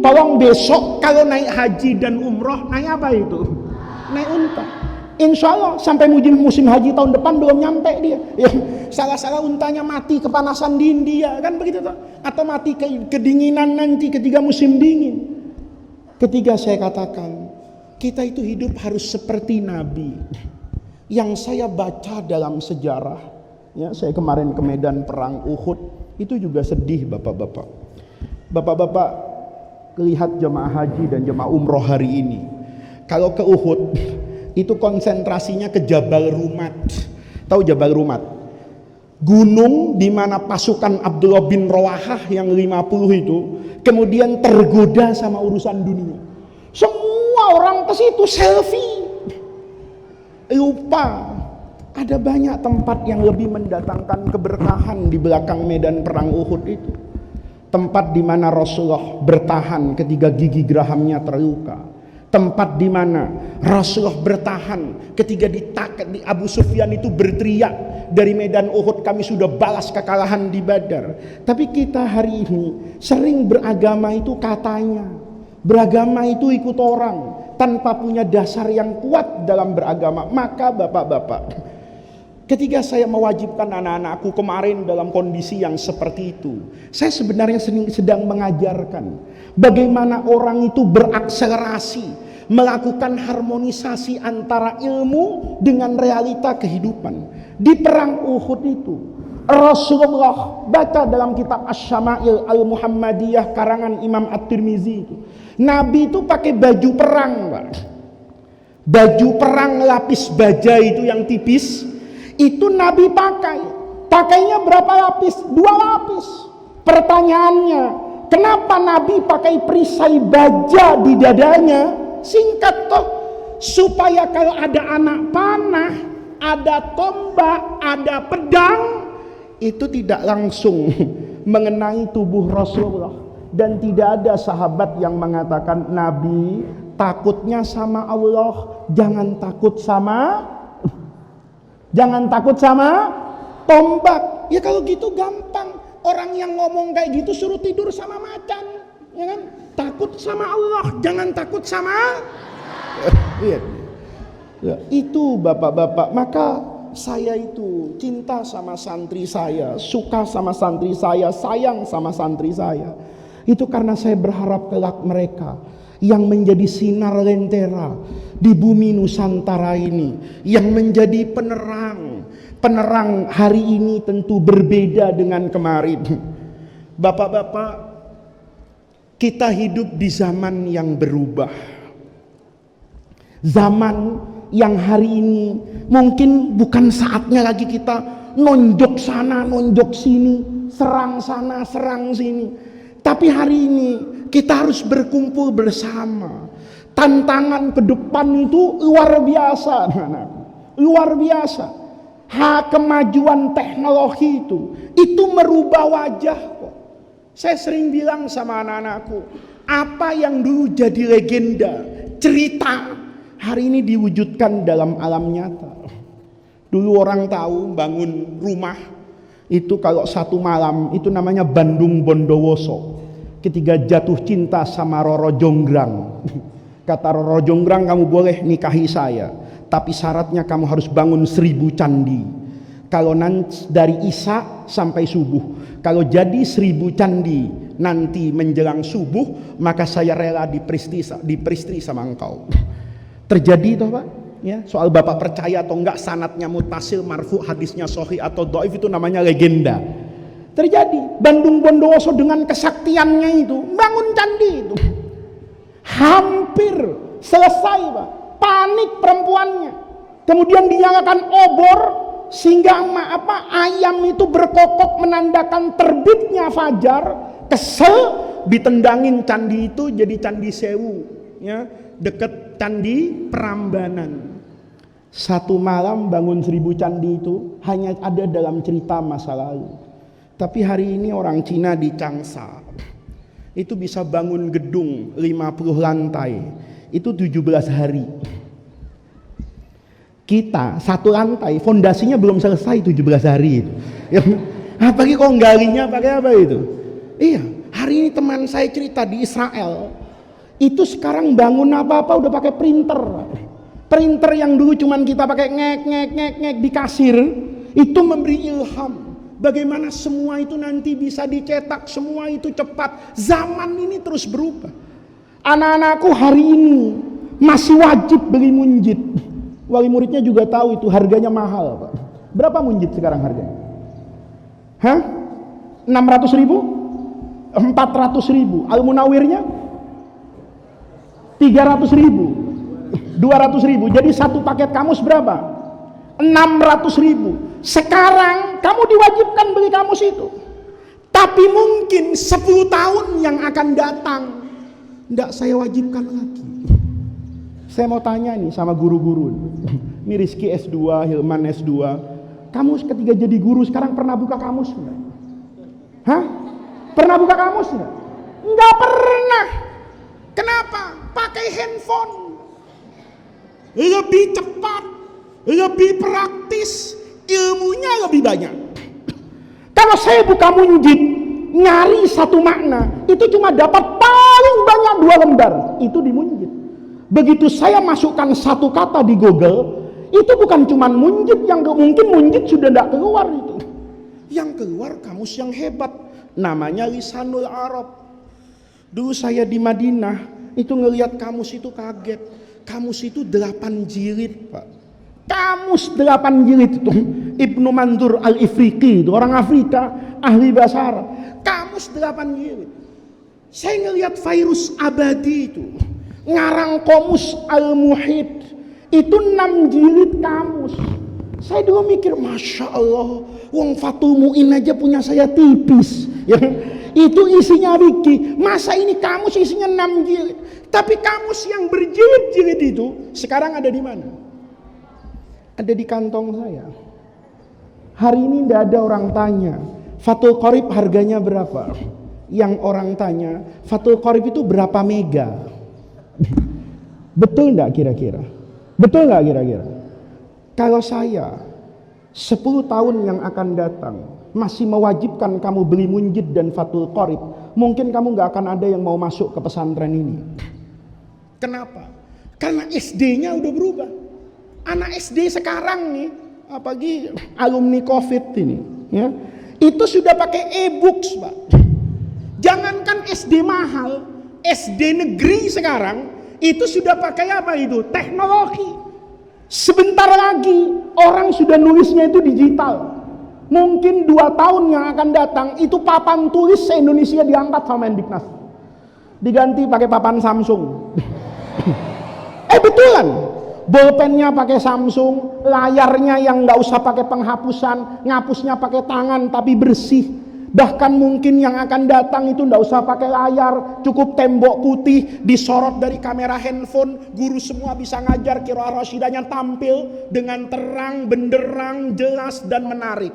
tolong besok kalau naik haji dan umroh, naik apa itu? Naik unta. Insya Allah sampai musim haji tahun depan belum nyampe dia. Ya, salah-salah untanya mati kepanasan di India, kan begitu toh? Atau mati kedinginan nanti ketika musim dingin. Ketika saya katakan kita itu hidup harus seperti Nabi. Yang saya baca dalam sejarah, ya saya kemarin ke medan perang Uhud, itu juga sedih bapak-bapak. Bapak-bapak lihat jemaah haji dan jemaah umroh hari ini. Kalau ke Uhud itu konsentrasinya ke Jabal Rumat. Tahu Jabal Rumat? Gunung di mana pasukan Abdullah bin Rawahah yang 50 itu kemudian tergoda sama urusan dunia. Semua orang ke situ selfie. Lupa ada banyak tempat yang lebih mendatangkan keberkahan di belakang medan perang Uhud itu. Tempat di mana Rasulullah bertahan ketika gigi gerahamnya terluka. Tempat di mana Rasulullah bertahan ketika di Abu Sufyan itu berteriak dari medan Uhud, kami sudah balas kekalahan di Badar. Tapi kita hari ini sering beragama itu katanya, beragama itu ikut orang tanpa punya dasar yang kuat dalam beragama. Maka bapak-bapak, ketika saya mewajibkan anak-anakku kemarin dalam kondisi yang seperti itu, saya sebenarnya sedang mengajarkan bagaimana orang itu berakselerasi, melakukan harmonisasi antara ilmu dengan realita kehidupan. Di perang Uhud itu Rasulullah baca dalam kitab Asy-Syama'il Al-Muhammadiyah karangan Imam At-Tirmizi itu, Nabi itu pakai baju perang, Pak. Baju perang lapis baja itu yang tipis, itu Nabi pakai. Pakainya berapa lapis? 2 lapis. Pertanyaannya, kenapa Nabi pakai perisai baja di dadanya? Singkat toh, supaya kalau ada anak panah, ada tombak, ada pedang, itu tidak langsung mengenai tubuh Rasulullah. Dan tidak ada sahabat yang mengatakan, Nabi takutnya sama Allah, jangan takut sama tombak. Ya kalau gitu gampang. Orang yang ngomong kayak gitu suruh tidur sama macan, ya kan? Takut sama Allah, jangan takut sama ya, itu bapak-bapak. Maka saya itu cinta sama santri saya, suka sama santri saya, sayang sama santri saya. Itu karena saya berharap kelak mereka yang menjadi sinar lentera di bumi Nusantara ini, yang menjadi penerang hari ini tentu berbeda dengan kemarin. Bapak-bapak, kita hidup di zaman yang berubah. Zaman yang hari ini mungkin bukan saatnya lagi kita nonjok sana, nonjok sini, serang sana, serang sini. Tapi hari ini kita harus berkumpul bersama. Tantangan ke depan itu luar biasa, anak-anakku. Luar biasa. Kemajuan teknologi itu merubah wajah kok. Saya sering bilang sama anak-anakku, apa yang dulu jadi legenda, cerita, hari ini diwujudkan dalam alam nyata. Dulu orang tahu bangun rumah itu kalau 1 malam itu namanya Bandung Bondowoso. Ketika jatuh cinta sama Roro Jonggrang, kata Roro Jonggrang, kamu boleh nikahi saya, tapi syaratnya kamu harus bangun 1000 candi. Kalau nanti dari Isya sampai subuh, kalau jadi 1000 candi nanti menjelang subuh, maka saya rela diperistri sama engkau. Terjadi toh Pak? Ya, soal Bapak percaya atau enggak, sanadnya mutasil, marfu, hadisnya sahih atau dhaif, itu namanya legenda. Terjadi. Bandung Bondowoso dengan kesaktiannya itu bangun candi itu. Hampir selesai Pak. Panik perempuannya. Kemudian dinyalakan obor sehingga ayam itu berkokok menandakan terbitnya fajar. Kesel, ditendangin candi itu jadi Candi Sewu, ya, dekat Candi Prambanan. 1 malam bangun 1000 candi itu hanya ada dalam cerita masa lalu. Tapi hari ini orang Cina di Changsha itu bisa bangun gedung 50 lantai itu 17 hari. Kita 1 lantai fondasinya belum selesai 17 hari itu. Ya, apalagi kok galinya pakai apa itu? Iya, hari ini teman saya cerita di Israel itu sekarang bangun apa-apa udah pakai printer. Printer yang dulu cuman kita pakai ngek di kasir, itu memberi ilham bagaimana semua itu nanti bisa dicetak, semua itu cepat. Zaman ini terus berubah. Anak-anakku hari ini masih wajib beli munjid. Wali muridnya juga tahu itu harganya mahal, Pak. Berapa munjid sekarang harganya? 600.000? 400.000. Al-Munawirnya 300.000, 200.000. Jadi 1 paket kamus berapa? 600.000. Sekarang kamu diwajibkan beli kamus itu. Tapi mungkin 10 tahun yang akan datang tidak saya wajibkan lagi. Saya mau tanya nih sama guru-guru. Ini Rizky S2, Hilman S2. Kamu ketika jadi guru sekarang pernah buka kamus enggak? Pernah buka kamus enggak? Enggak pernah. Kenapa? Pakai handphone. Lebih cepat, lebih praktis, ilmunya lebih banyak. Kalau saya buka munjid, nyari 1 makna, itu cuma dapat paling banyak 2 lembar. Itu di munjid. Begitu saya masukkan 1 kata di Google, itu bukan cuma munjid yang mungkin munjid sudah tidak keluar itu. Yang keluar kamus yang hebat, namanya Lisanul Arab. Dulu saya di Madinah, Itu ngelihat kamus itu kaget. Kamus itu 8 jilid, Pak. Kamus 8 jilid itu. Ibnu Mandur Al-Ifriqi itu orang Afrika, ahli bahasa Arab. Kamus 8 jilid. Saya ngelihat Fairuz Abadi itu ngarang Qomus Al-Muhit. Itu 6 jilid kamus. Saya dulu mikir, Masya Allah, wong Fathul Mu'in aja punya saya tipis. Ya, itu isinya Wiki. Masa ini kamus isinya 6 jilid. Tapi kamus yang berjilid-jilid itu sekarang ada di mana? Ada di kantong saya. Hari ini tidak ada orang tanya, Fathul Qorib harganya berapa? Yang orang tanya, Fathul Qorib itu berapa mega? Betul nggak kira-kira? Betul nggak kira-kira? Kalau saya 10 tahun yang akan datang masih mewajibkan kamu beli Munjid dan Fathul Qorib, mungkin kamu nggak akan ada yang mau masuk ke pesantren ini. Kenapa? Karena SD-nya udah berubah. Anak SD sekarang nih, apalagi alumni COVID ini, ya, itu sudah pakai e-books, Pak. Jangankan SD mahal, SD negeri sekarang itu sudah pakai apa itu? Teknologi. Sebentar lagi orang sudah nulisnya itu digital. Mungkin 2 tahun yang akan datang itu papan tulis se-Indonesia diangkat sama Mendiknas, diganti pakai papan Samsung. Betulan, bolpennya pakai Samsung, layarnya yang nggak usah pakai penghapusan, ngapusnya pakai tangan tapi bersih. Bahkan mungkin yang akan datang itu nggak usah pakai layar, cukup tembok putih disorot dari kamera handphone, guru semua bisa ngajar, qiraah rasyidahnya tampil dengan terang, benderang, jelas dan menarik.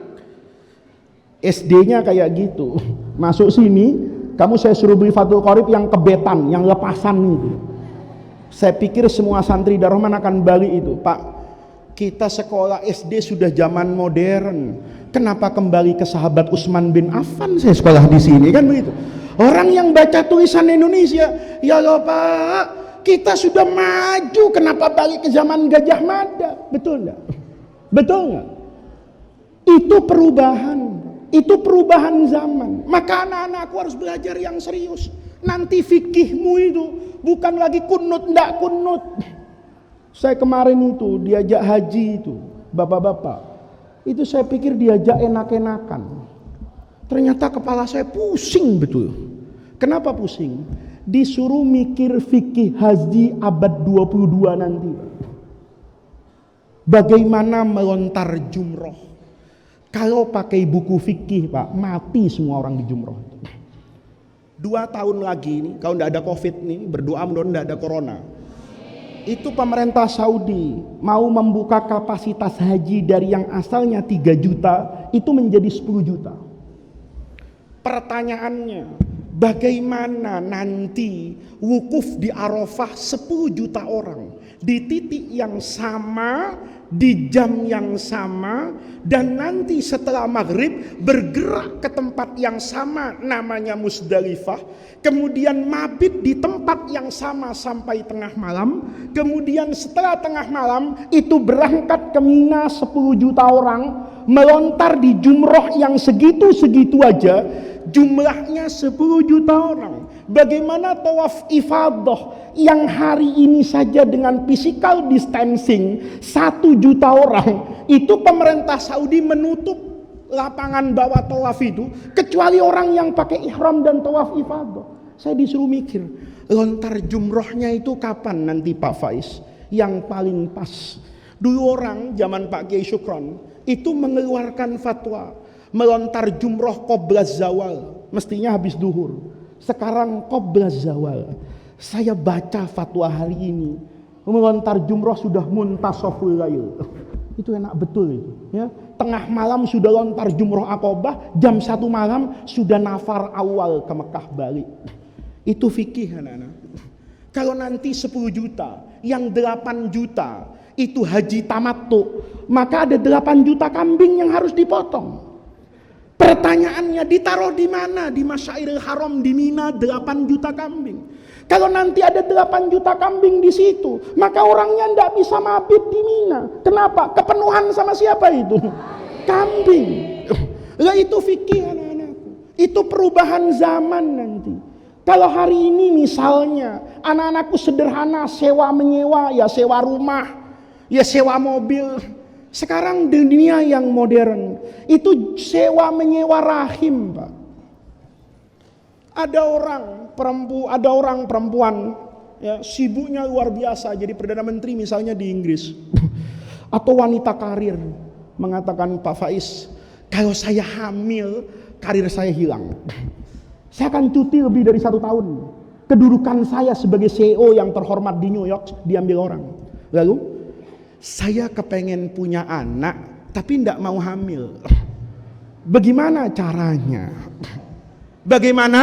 SD-nya kayak gitu. Masuk sini, kamu saya suruh beli Fathul Qorib yang kebetan, yang lepasan itu. Saya pikir semua santri Darman akan balik itu, Pak. Kita sekolah SD sudah zaman modern. Kenapa kembali ke sahabat Utsman bin Affan saya sekolah di sini, kan begitu. Orang yang baca tulisan Indonesia, ya loh Pak, kita sudah maju, kenapa balik ke zaman Gajah Mada? Betul enggak? Betul enggak? Itu perubahan. Itu perubahan zaman. Maka anak-anakku harus belajar yang serius. Nanti fikihmu itu bukan lagi kunut, enggak kunut. Saya kemarin itu diajak haji itu, bapak-bapak. Itu saya pikir diajak enak-enakan. Ternyata kepala saya pusing betul. Kenapa pusing? Disuruh mikir fikih haji abad 22 nanti. Bagaimana melontar jumroh? Kalau pakai buku fikih, Pak, mati semua orang di jumroh. 2 tahun lagi ini, kalau tidak ada COVID nih, berdoa mudah-mudahan tidak ada corona. Itu pemerintah Saudi mau membuka kapasitas haji dari yang asalnya 3 juta itu menjadi 10 juta. Pertanyaannya, bagaimana nanti wukuf di Arafah 10 juta orang di titik yang sama, di jam yang sama, dan nanti setelah maghrib bergerak ke tempat yang sama namanya Musdalifah, kemudian mabit di tempat yang sama sampai tengah malam, kemudian setelah tengah malam itu berangkat ke Mina 10 juta orang, melontar di jumroh yang segitu-segitu aja, jumlahnya 10 juta orang. Bagaimana tawaf ifadah yang hari ini saja dengan physical distancing 1 juta orang, itu pemerintah Saudi menutup lapangan bawah tawaf itu kecuali orang yang pakai ihram dan tawaf ifadah. Saya disuruh mikir, lontar jumrohnya itu kapan nanti Pak Faiz? Yang paling pas. Dulu orang zaman Pak Kiai Syukron itu mengeluarkan fatwa melontar jumroh qabla zawal, mestinya habis duhur. Sekarang qabla zawal. Saya baca fatwa hari ini, melontar jumroh sudah muntasoful lail. Itu enak betul itu, ya. Tengah malam sudah lontar jumroh Aqobah, jam 1 malam sudah nafar awal ke Mekah balik. Itu fikih anak-anak. Kalau nanti 10 juta, yang 8 juta itu haji tamattu, maka ada 8 juta kambing yang harus dipotong. Pertanyaannya, ditaruh di mana? Di Masyairil Haram di Mina 8 juta kambing. Kalau nanti ada 8 juta kambing di situ, maka orangnya tidak bisa mabit di Mina. Kenapa? Kepenuhan sama siapa itu? Kambing. Lah itu fikih anak-anakku. Itu perubahan zaman nanti. Kalau hari ini misalnya anak-anakku sederhana, sewa menyewa, ya sewa rumah, ya sewa mobil. Sekarang di dunia yang modern itu sewa menyewa rahim, Pak. Ada orang perempuan ya, sibuknya luar biasa jadi Perdana Menteri misalnya di Inggris. Atau wanita karir mengatakan, Pak Faiz, kalau saya hamil, karir saya hilang. Saya akan cuti lebih dari 1 tahun. Kedudukan saya sebagai CEO yang terhormat di New York diambil orang. Lalu, saya kepengen punya anak, tapi tidak mau hamil. Bagaimana caranya? Bagaimana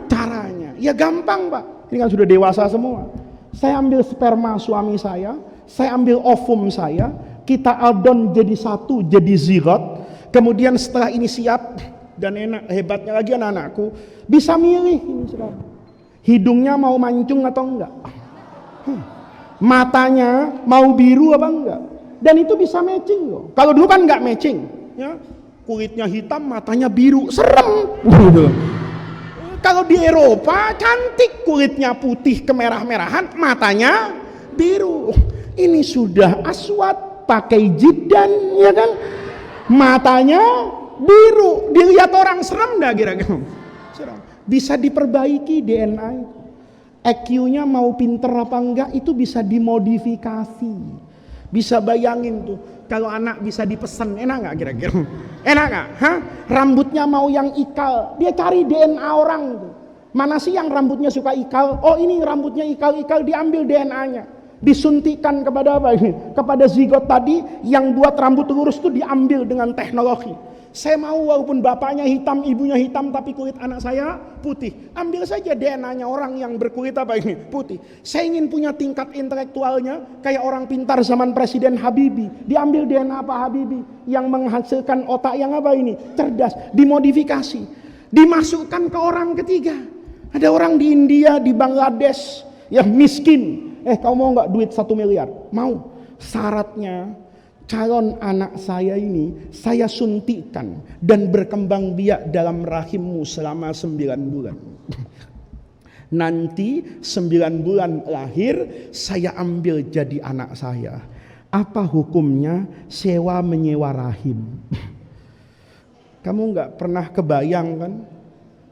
caranya? Ya gampang, Pak. Ini kan sudah dewasa semua. Saya ambil sperma suami saya ambil ovum saya, kita adon jadi satu, jadi zigot. Kemudian setelah ini siap dan enak, hebatnya lagi anak-anakku bisa milih ini sekarang. Hidungnya mau mancung atau enggak? Matanya mau biru apa enggak? Dan itu bisa matching loh. Kalau dulu kan enggak matching, ya. Kulitnya hitam, matanya biru, serem. Kalau di Eropa cantik, kulitnya putih kemerah-merahan, matanya biru. Ini sudah aswad, pakai jidan, ya kan? Matanya biru, dilihat orang serem dah kira-kira. Bisa diperbaiki DNA. EQ-nya mau pinter apa enggak itu bisa dimodifikasi. Bisa bayangin tuh, kalau anak bisa dipesan, enak nggak kira-kira? Enak nggak? Hah? Rambutnya mau yang ikal, dia cari DNA orang tuh. Mana sih yang rambutnya suka ikal? Oh ini rambutnya ikal-ikal, diambil DNA-nya, disuntikan kepada apa ini? Kepada zigot tadi yang buat rambut lurus tuh diambil dengan teknologi. Saya mau walaupun bapaknya hitam, ibunya hitam, tapi kulit anak saya putih. Ambil saja DNA-nya orang yang berkulit apa ini? Putih. Saya ingin punya tingkat intelektualnya kayak orang pintar zaman Presiden Habibie. Diambil DNA Pak Habibie yang menghasilkan otak yang apa ini? Cerdas. Dimodifikasi. Dimasukkan ke orang ketiga. Ada orang di India, di Bangladesh yang miskin. Kamu mau nggak duit 1 miliar? Mau. Syaratnya calon anak saya ini saya suntikan dan berkembang biak dalam rahimmu selama 9 bulan. Nanti 9 bulan lahir saya ambil jadi anak saya. Apa hukumnya sewa menyewa rahim? Kamu nggak pernah kebayang kan?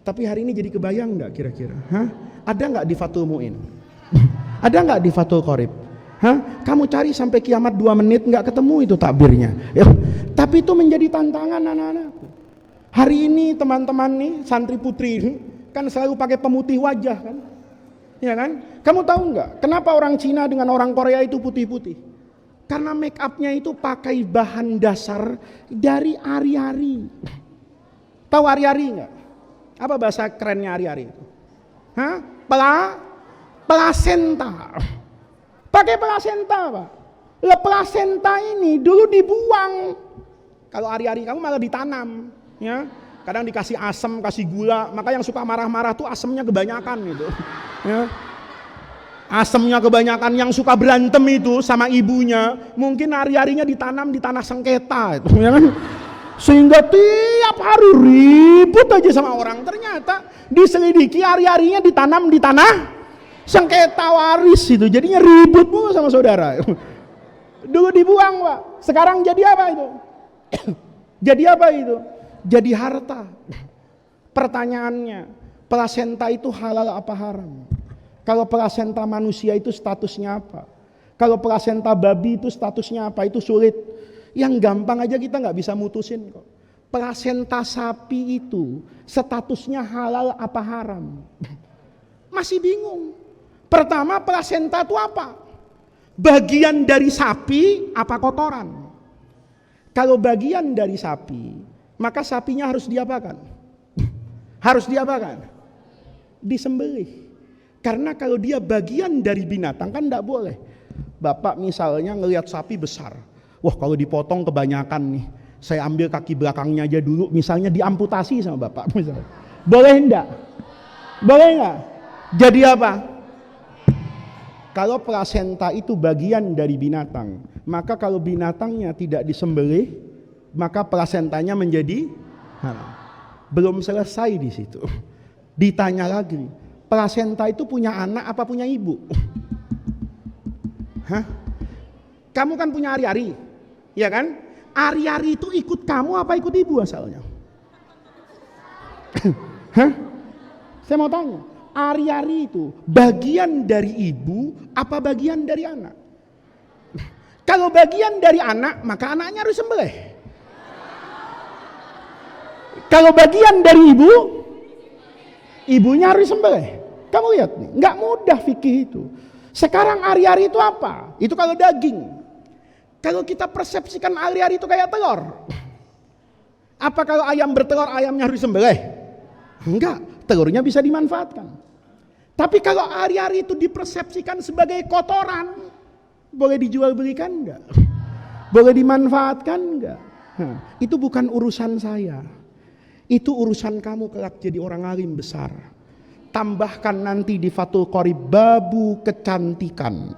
Tapi hari ini jadi kebayang nggak kira-kira? Hah? Ada nggak di Fathul Mu'in? Ada nggak di Fathul Qorib? Hah? Kamu cari sampai kiamat 2 menit nggak ketemu itu takbirnya. Ya. Tapi itu menjadi tantangan anak-anak. Hari ini teman-teman nih santri putri ini kan selalu pakai pemutih wajah kan, ya kan? Kamu tahu nggak kenapa orang Cina dengan orang Korea itu putih-putih? Karena make upnya itu pakai bahan dasar dari ari-ari. Tahu ari-ari nggak? Apa bahasa kerennya ari-ari itu? Hah? Plasenta. Pakai plasenta, Pak. Plasenta ini dulu dibuang. Kalau ari-ari kamu malah ditanam, ya. Kadang dikasih asam, kasih gula. Maka yang suka marah-marah tuh asamnya kebanyakan gitu. Ya. Asamnya kebanyakan, yang suka berantem itu sama ibunya, mungkin ari-arinya ditanam di tanah sengketa itu, ya kan? Sehingga tiap hari ribut aja sama orang. Ternyata diselidiki ari-arinya ditanam di tanah sengketa waris itu, jadinya ribut mulu sama saudara. Dulu dibuang, Pak. Sekarang jadi apa itu? Jadi apa itu? Jadi harta. Pertanyaannya, plasenta itu halal apa haram? Kalau plasenta manusia itu statusnya apa? Kalau plasenta babi itu statusnya apa? Itu sulit. Yang gampang aja kita nggak bisa mutusin kok. Plasenta sapi itu statusnya halal apa haram? Masih bingung. Pertama, plasenta itu apa? Bagian dari sapi apa kotoran? Kalau bagian dari sapi, maka sapinya harus diapakan? Harus diapakan? Disembelih. Karena kalau dia bagian dari binatang kan tidak boleh. Bapak misalnya ngelihat sapi besar. Wah, kalau dipotong kebanyakan nih. Saya ambil kaki belakangnya aja dulu, misalnya diamputasi sama Bapak misalnya. Boleh enggak? Boleh enggak? Jadi apa? Kalau plasenta itu bagian dari binatang, maka kalau binatangnya tidak disembelih, maka plasentanya menjadi halal. Belum selesai di situ. Ditanya lagi, Plasenta itu punya anak apa punya ibu? Hah? Kamu kan punya ari-ari, ya kan? Ari-ari itu ikut kamu apa ikut ibu asalnya? Hah? Saya mau tanya, ari-ari itu bagian dari ibu apa bagian dari anak? Kalau bagian dari anak, maka anaknya harus sembelih. Kalau bagian dari ibu, ibunya harus sembelih. Kamu lihat nih, nggak mudah fikih itu. Sekarang ari-ari itu apa? Itu kalau daging. Kalau kita persepsikan ari-ari itu kayak telur. Apa kalau ayam bertelur, ayamnya harus sembelih? Enggak, telurnya bisa dimanfaatkan. Tapi kalau ari-ari itu dipersepsikan sebagai kotoran, boleh dijual belikan enggak? Boleh dimanfaatkan enggak? Nah, itu bukan urusan saya. Itu urusan kamu kelak jadi orang alim besar. Tambahkan nanti di Fathul Qorib babu kecantikan.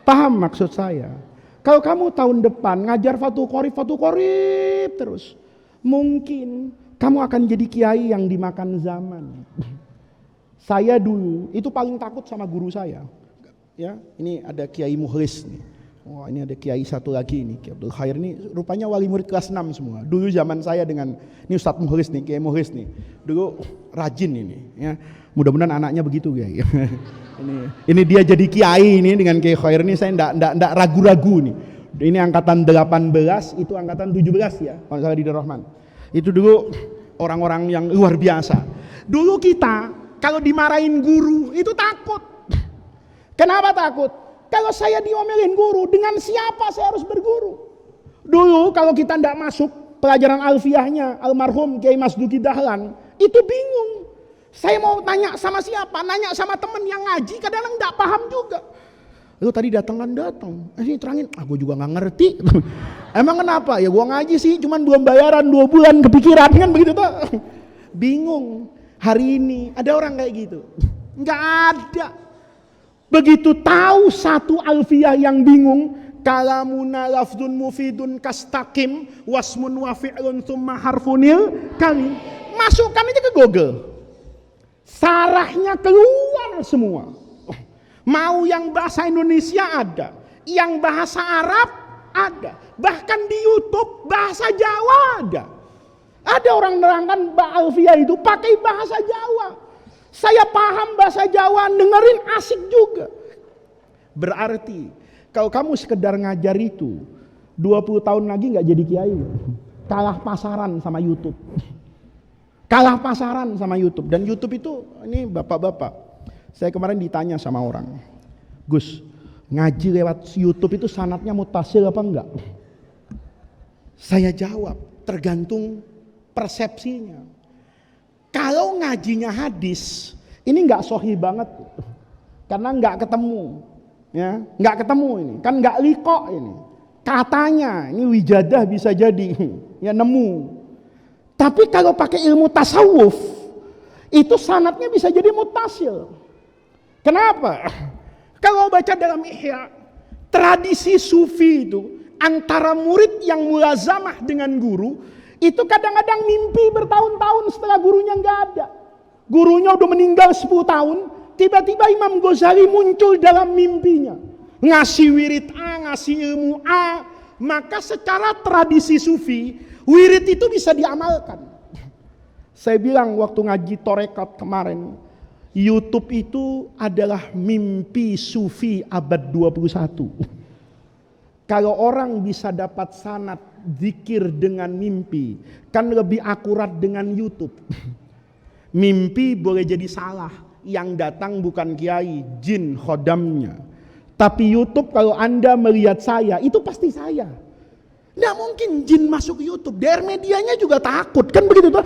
Paham maksud saya? Kalau kamu tahun depan ngajar Fathul Qorib terus, mungkin kamu akan jadi kiai yang dimakan zaman. Saya dulu itu paling takut sama guru saya. Ya, ini ada Kiai Mukhlis nih. Wah, ini ada kiai satu lagi nih, Kiai Abdul Khair nih, rupanya wali murid kelas 6 semua. Dulu zaman saya dengan ini Ustadz Mukhlis nih, Kiai Mukhlis nih. Dulu rajin ini, ya. Mudah-mudahan anaknya begitu ya. Ini dia jadi kiai ini dengan Kiai Khair ini saya enggak ragu-ragu nih. Ini angkatan 18, itu angkatan 17 ya, kalau salah di Rahman. Itu dulu orang-orang yang luar biasa. Dulu kita kalau dimarahin guru itu takut. Kenapa takut? Kalau saya diomelin guru, dengan siapa saya harus berguru? Dulu kalau kita tidak masuk pelajaran alfiyahnya almarhum Kiai Mas Duki Dahlan, itu bingung. Saya mau tanya sama siapa? Nanya sama temen yang ngaji, kadang-kadang tidak paham juga. Lu tadi datang, ini terangin, aku juga nggak ngerti. Emang kenapa? Ya gua ngaji sih, cuman belum bayaran 2 bulan kepikiran kan begitu tuh. Bingung. Hari ini ada orang kayak gitu? Nggak ada. Begitu tahu satu alfiyah yang bingung, kalamuna lafdun mufidun kastaqim wasmun wa fi'lun thumma harfunil kalim. Masukkan aja ke Google. Sarahnya keluar semua. Mau yang bahasa Indonesia ada, yang bahasa Arab ada, bahkan di YouTube bahasa Jawa ada. Ada orang nerangkan alfiyah itu pakai bahasa Jawa. Saya paham bahasa Jawa, dengerin asik juga. Berarti kalau kamu sekedar ngajar itu 20 tahun lagi nggak jadi kiai. Kalah pasaran sama YouTube. Kalah pasaran sama YouTube. Dan YouTube itu, ini bapak-bapak, saya kemarin ditanya sama orang, Gus, ngaji lewat YouTube itu sanatnya mutasil apa enggak? Saya jawab, tergantung persepsinya. Kalau ngajinya hadis, ini nggak sahih banget, karena nggak ketemu, ya, nggak ketemu ini, kan nggak liqo ini. Katanya ini wijadah bisa jadi, ya nemu. Tapi kalau pakai ilmu tasawuf, itu sanatnya bisa jadi mutasil. Kenapa? Kalau baca dalam Ihya, tradisi sufi itu antara murid yang mulazamah dengan guru. Itu kadang-kadang mimpi bertahun-tahun setelah gurunya nggak ada. Gurunya udah meninggal 10 tahun, tiba-tiba Imam Ghazali muncul dalam mimpinya. Ngasih wirid A, ngasih ilmu A. Maka secara tradisi sufi, wirid itu bisa diamalkan. Saya bilang waktu ngaji Torekat kemarin, YouTube itu adalah mimpi sufi abad 21. Kalau orang bisa dapat sanad zikir dengan mimpi, kan lebih akurat dengan YouTube. Mimpi boleh jadi salah, yang datang bukan kiai, jin khodamnya. Tapi YouTube kalau Anda melihat saya, itu pasti saya. Nggak mungkin jin masuk YouTube, DR medianya juga takut, kan begitu tuh.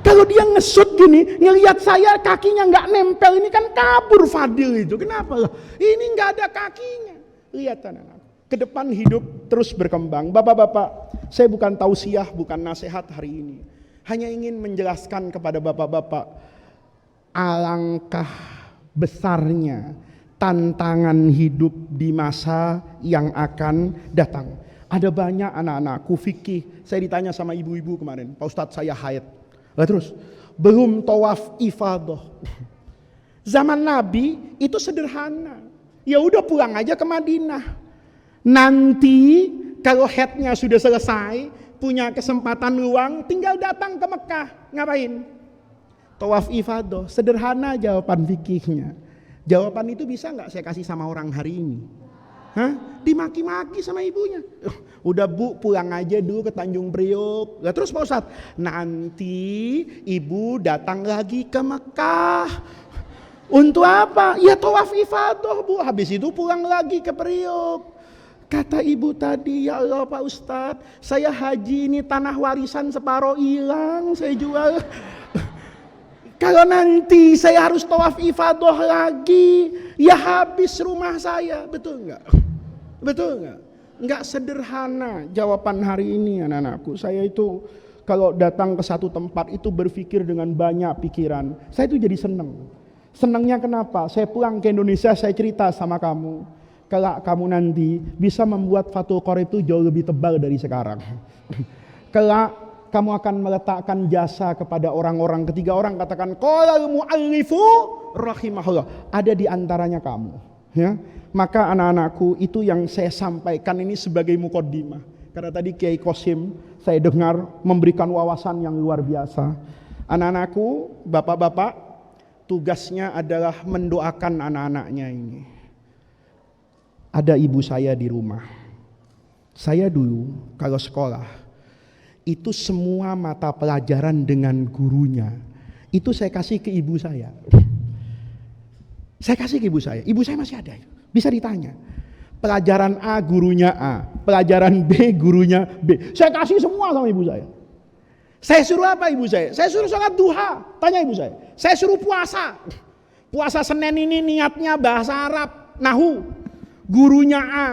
Kalau dia ngesut gini, ngelihat saya kakinya nggak nempel, ini kan kabur Fadil itu. Kenapa? Ini nggak ada kakinya. Lihat anak-anak. Ke depan hidup terus berkembang. Bapak-bapak, saya bukan tausiah, bukan nasihat hari ini. Hanya ingin menjelaskan kepada bapak-bapak, alangkah besarnya tantangan hidup di masa yang akan datang. Ada banyak anak-anakku fikih. Saya ditanya sama ibu-ibu kemarin, Pak Ustadz saya haid. Lah terus belum tawaf ifadah. Zaman Nabi itu sederhana. Ya udah pulang aja ke Madinah. Nanti kalau haidnya sudah selesai, punya kesempatan luang, tinggal datang ke Mekah. Ngapain? Tawaf ifadah. Sederhana jawaban fikihnya. Jawaban itu bisa nggak saya kasih sama orang hari ini? Hah? Dimaki-maki sama ibunya. Udah Bu, pulang aja dulu ke Tanjung Priok. Lah terus Pak Ustadz, nanti ibu datang lagi ke Mekah. Untuk apa? Ya tawaf ifadah Bu. Habis itu pulang lagi ke Priok. Kata ibu tadi, ya Allah Pak Ustadz, saya haji ini tanah warisan separuh hilang, saya jual. Kalau nanti saya harus tawaf ifadah lagi, ya habis rumah saya. Betul enggak? Betul enggak? Enggak sederhana jawaban hari ini anak-anakku. Saya itu kalau datang ke satu tempat itu berpikir dengan banyak pikiran. Saya itu jadi seneng. Senangnya kenapa? Saya pulang ke Indonesia, saya cerita sama kamu. Kalau kamu nanti bisa membuat Fathul Qorib itu jauh lebih tebal dari sekarang. Kalau kamu akan meletakkan jasa kepada orang-orang, ketiga orang katakan qalal muallifu rahimahullah, ada di antaranya kamu, ya. Maka anak-anakku, itu yang saya sampaikan ini sebagai mukaddimah. Karena tadi Kiai Qasim saya dengar memberikan wawasan yang luar biasa. Anak-anakku, bapak-bapak, tugasnya adalah mendoakan anak-anaknya ini. Ada ibu saya di rumah. Saya dulu kalau sekolah itu semua mata pelajaran dengan gurunya itu saya kasih ke ibu saya. Saya kasih ke ibu saya. Ibu saya masih ada. Bisa ditanya. Pelajaran A gurunya A, pelajaran B gurunya B. Saya kasih semua sama ibu saya. Saya suruh apa ibu saya? Saya suruh sholat duha. Tanya ibu saya. Saya suruh puasa. Puasa Senin ini niatnya bahasa Arab, nahu. Gurunya A.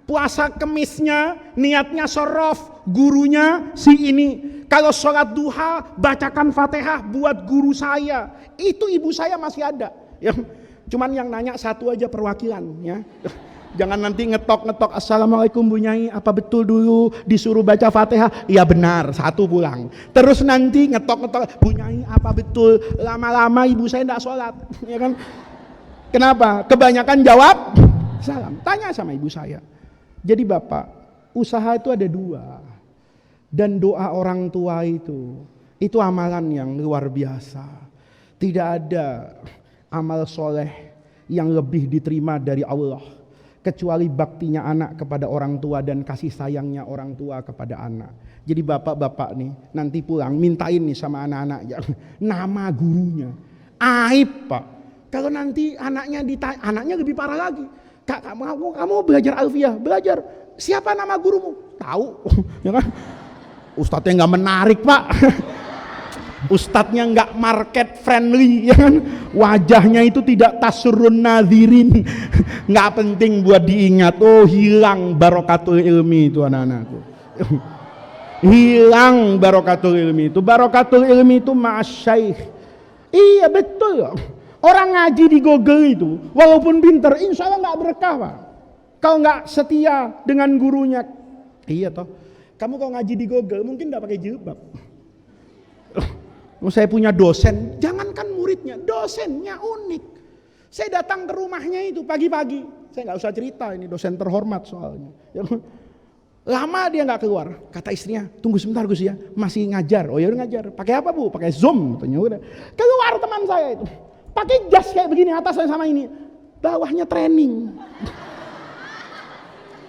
Puasa Kemisnya niatnya sorof, gurunya si ini. Kalau sholat duha bacakan Fatihah buat guru saya. Itu ibu saya masih ada. Ya, cuman yang nanya satu aja perwakilan, ya. Jangan nanti ngetok-ngetok, assalamualaikum Bu Nyai, apa betul dulu disuruh baca Fatihah? Ya benar, satu pulang. Terus nanti ngetok-ngetok, Bu Nyai apa betul lama-lama ibu saya tidak sholat? Ya kan? Kenapa? Kebanyakan jawab salam. Tanya sama ibu saya. Jadi Bapak, usaha itu ada dua. Dan doa orang tua itu amalan yang luar biasa. Tidak ada amal soleh yang lebih diterima dari Allah kecuali baktinya anak kepada orang tua dan kasih sayangnya orang tua kepada anak. Jadi bapak-bapak nih nanti pulang mintain nih sama anak-anak nama gurunya. Aib Pak. Kalau nanti anaknya ditanya, anaknya lebih parah lagi. Kak, kamu belajar alfiyah, belajar. Siapa nama gurumu? Tahu, ya kan? Ustadznya nggak menarik Pak. Ustadznya nggak market friendly, ya kan? Wajahnya itu tidak tasurun nadhirin, nggak penting buat diingat. Oh hilang barokatul ilmi itu anak-anakku. Hilang barokatul ilmi itu. Barokatul ilmi itu ma'asyaikh. Iya betul. Orang ngaji di Google itu, walaupun pinter, insya Allah nggak berkah Pak. Kalau nggak setia dengan gurunya, iya toh. Kamu kalau ngaji di Google mungkin nggak pakai jilbab. Saya punya dosen, jangankan muridnya, dosennya unik. Saya datang ke rumahnya itu pagi-pagi. Saya nggak usah cerita, ini dosen terhormat soalnya. Lama dia nggak keluar. Kata istrinya, tunggu sebentar Gus ya, masih ngajar. Oh ya udah ngajar. Pakai apa Bu? Pakai Zoom. Udah. Keluar teman saya itu, pakai jas kayak begini, atasnya sama ini, bawahnya training.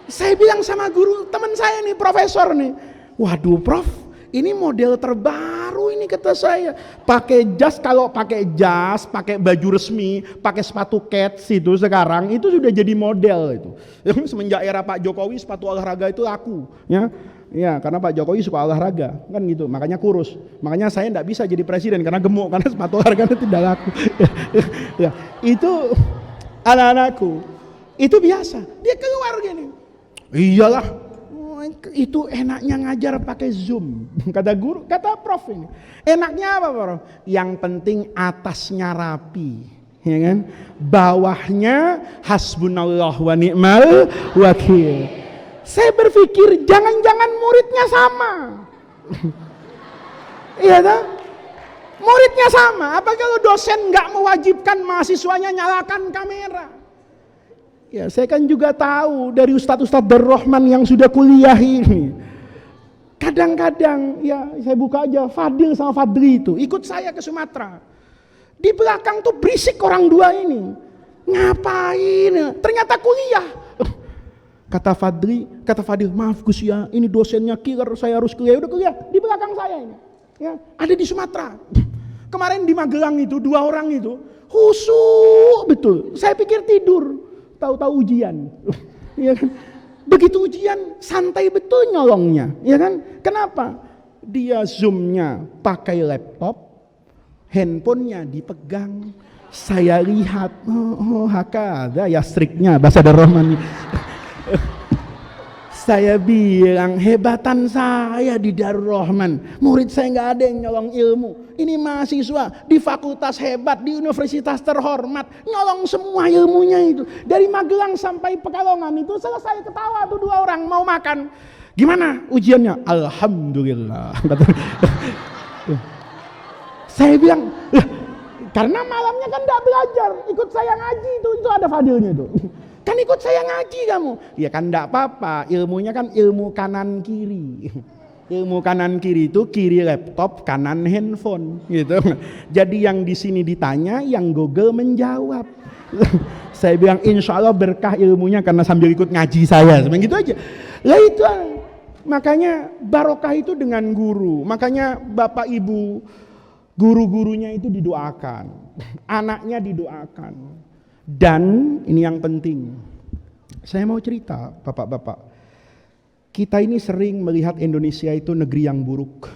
Saya bilang sama guru teman saya nih, profesor nih, waduh Prof, ini model terbaru ini kata saya. Pakai jas, kalau pakai jas, pakai baju resmi, pakai sepatu kets itu sekarang itu sudah jadi model itu. Semenjak era Pak Jokowi sepatu olahraga itu laku, ya. Ya, karena Pak Jokowi suka olahraga, kan gitu. Makanya kurus. Makanya saya enggak bisa jadi presiden karena gemuk, karena sepatu olahraga itu tidak laku. Ya, itu anak-anakku. Itu biasa. Dia keluar gini. Iyalah, itu enaknya ngajar pakai Zoom. Kata guru, kata Prof ini. Enaknya apa, Prof? Yang penting atasnya rapi, ya kan? Bawahnya hasbunallah wa ni'mal wakil. Saya berpikir jangan-jangan muridnya sama. Iya kan? Muridnya sama. Apa kalau dosen nggak mewajibkan mahasiswanya nyalakan kamera? Ya, saya kan juga tahu dari Ustadz-Ustadz Darrohman yang sudah kuliah ini. Kadang-kadang, ya saya buka aja, Fadil sama Fadri itu ikut saya ke Sumatera. Di belakang tuh berisik orang dua ini. Ngapain? Ternyata kuliah. Kata Fadil, maaf Gus ya, ini dosennya killer, saya harus kuliah. Udah kuliah di belakang saya ini. Ya, ada di Sumatera. Kemarin di Magelang itu 2 orang itu khusyuk betul. Saya pikir tidur, tahu-tahu ujian. Ya kan? Begitu ujian santai betul nyolongnya, ya kan? Kenapa? Dia zoomnya pakai laptop, handphonenya dipegang. Saya lihat, hakada ya striknya bahasa Darrohman. Saya bilang hebatan saya di Darrohman, murid saya nggak ada yang nyolong ilmu. Ini mahasiswa di fakultas hebat, di universitas terhormat, nyolong semua ilmunya itu. Dari Magelang sampai Pekalongan itu selesai ketawa tuh 2 orang mau makan. Gimana ujiannya? Alhamdulillah. Saya bilang, karena malamnya kan nggak belajar, ikut saya ngaji itu ada Fadilnya itu. Kan ikut saya ngaji kamu. Ya kan enggak apa-apa, ilmunya kan ilmu kanan kiri. Ilmu kanan kiri itu kiri laptop, kanan handphone gitu. Jadi yang di sini ditanya, yang Google menjawab. Saya bilang insya Allah berkah ilmunya karena sambil ikut ngaji saya. Seperti gitu aja. Lah itu makanya barokah itu dengan guru. Makanya Bapak Ibu guru-gurunya itu didoakan. Anaknya didoakan. Dan ini yang penting, saya mau cerita bapak-bapak, kita ini sering melihat Indonesia itu negeri yang buruk.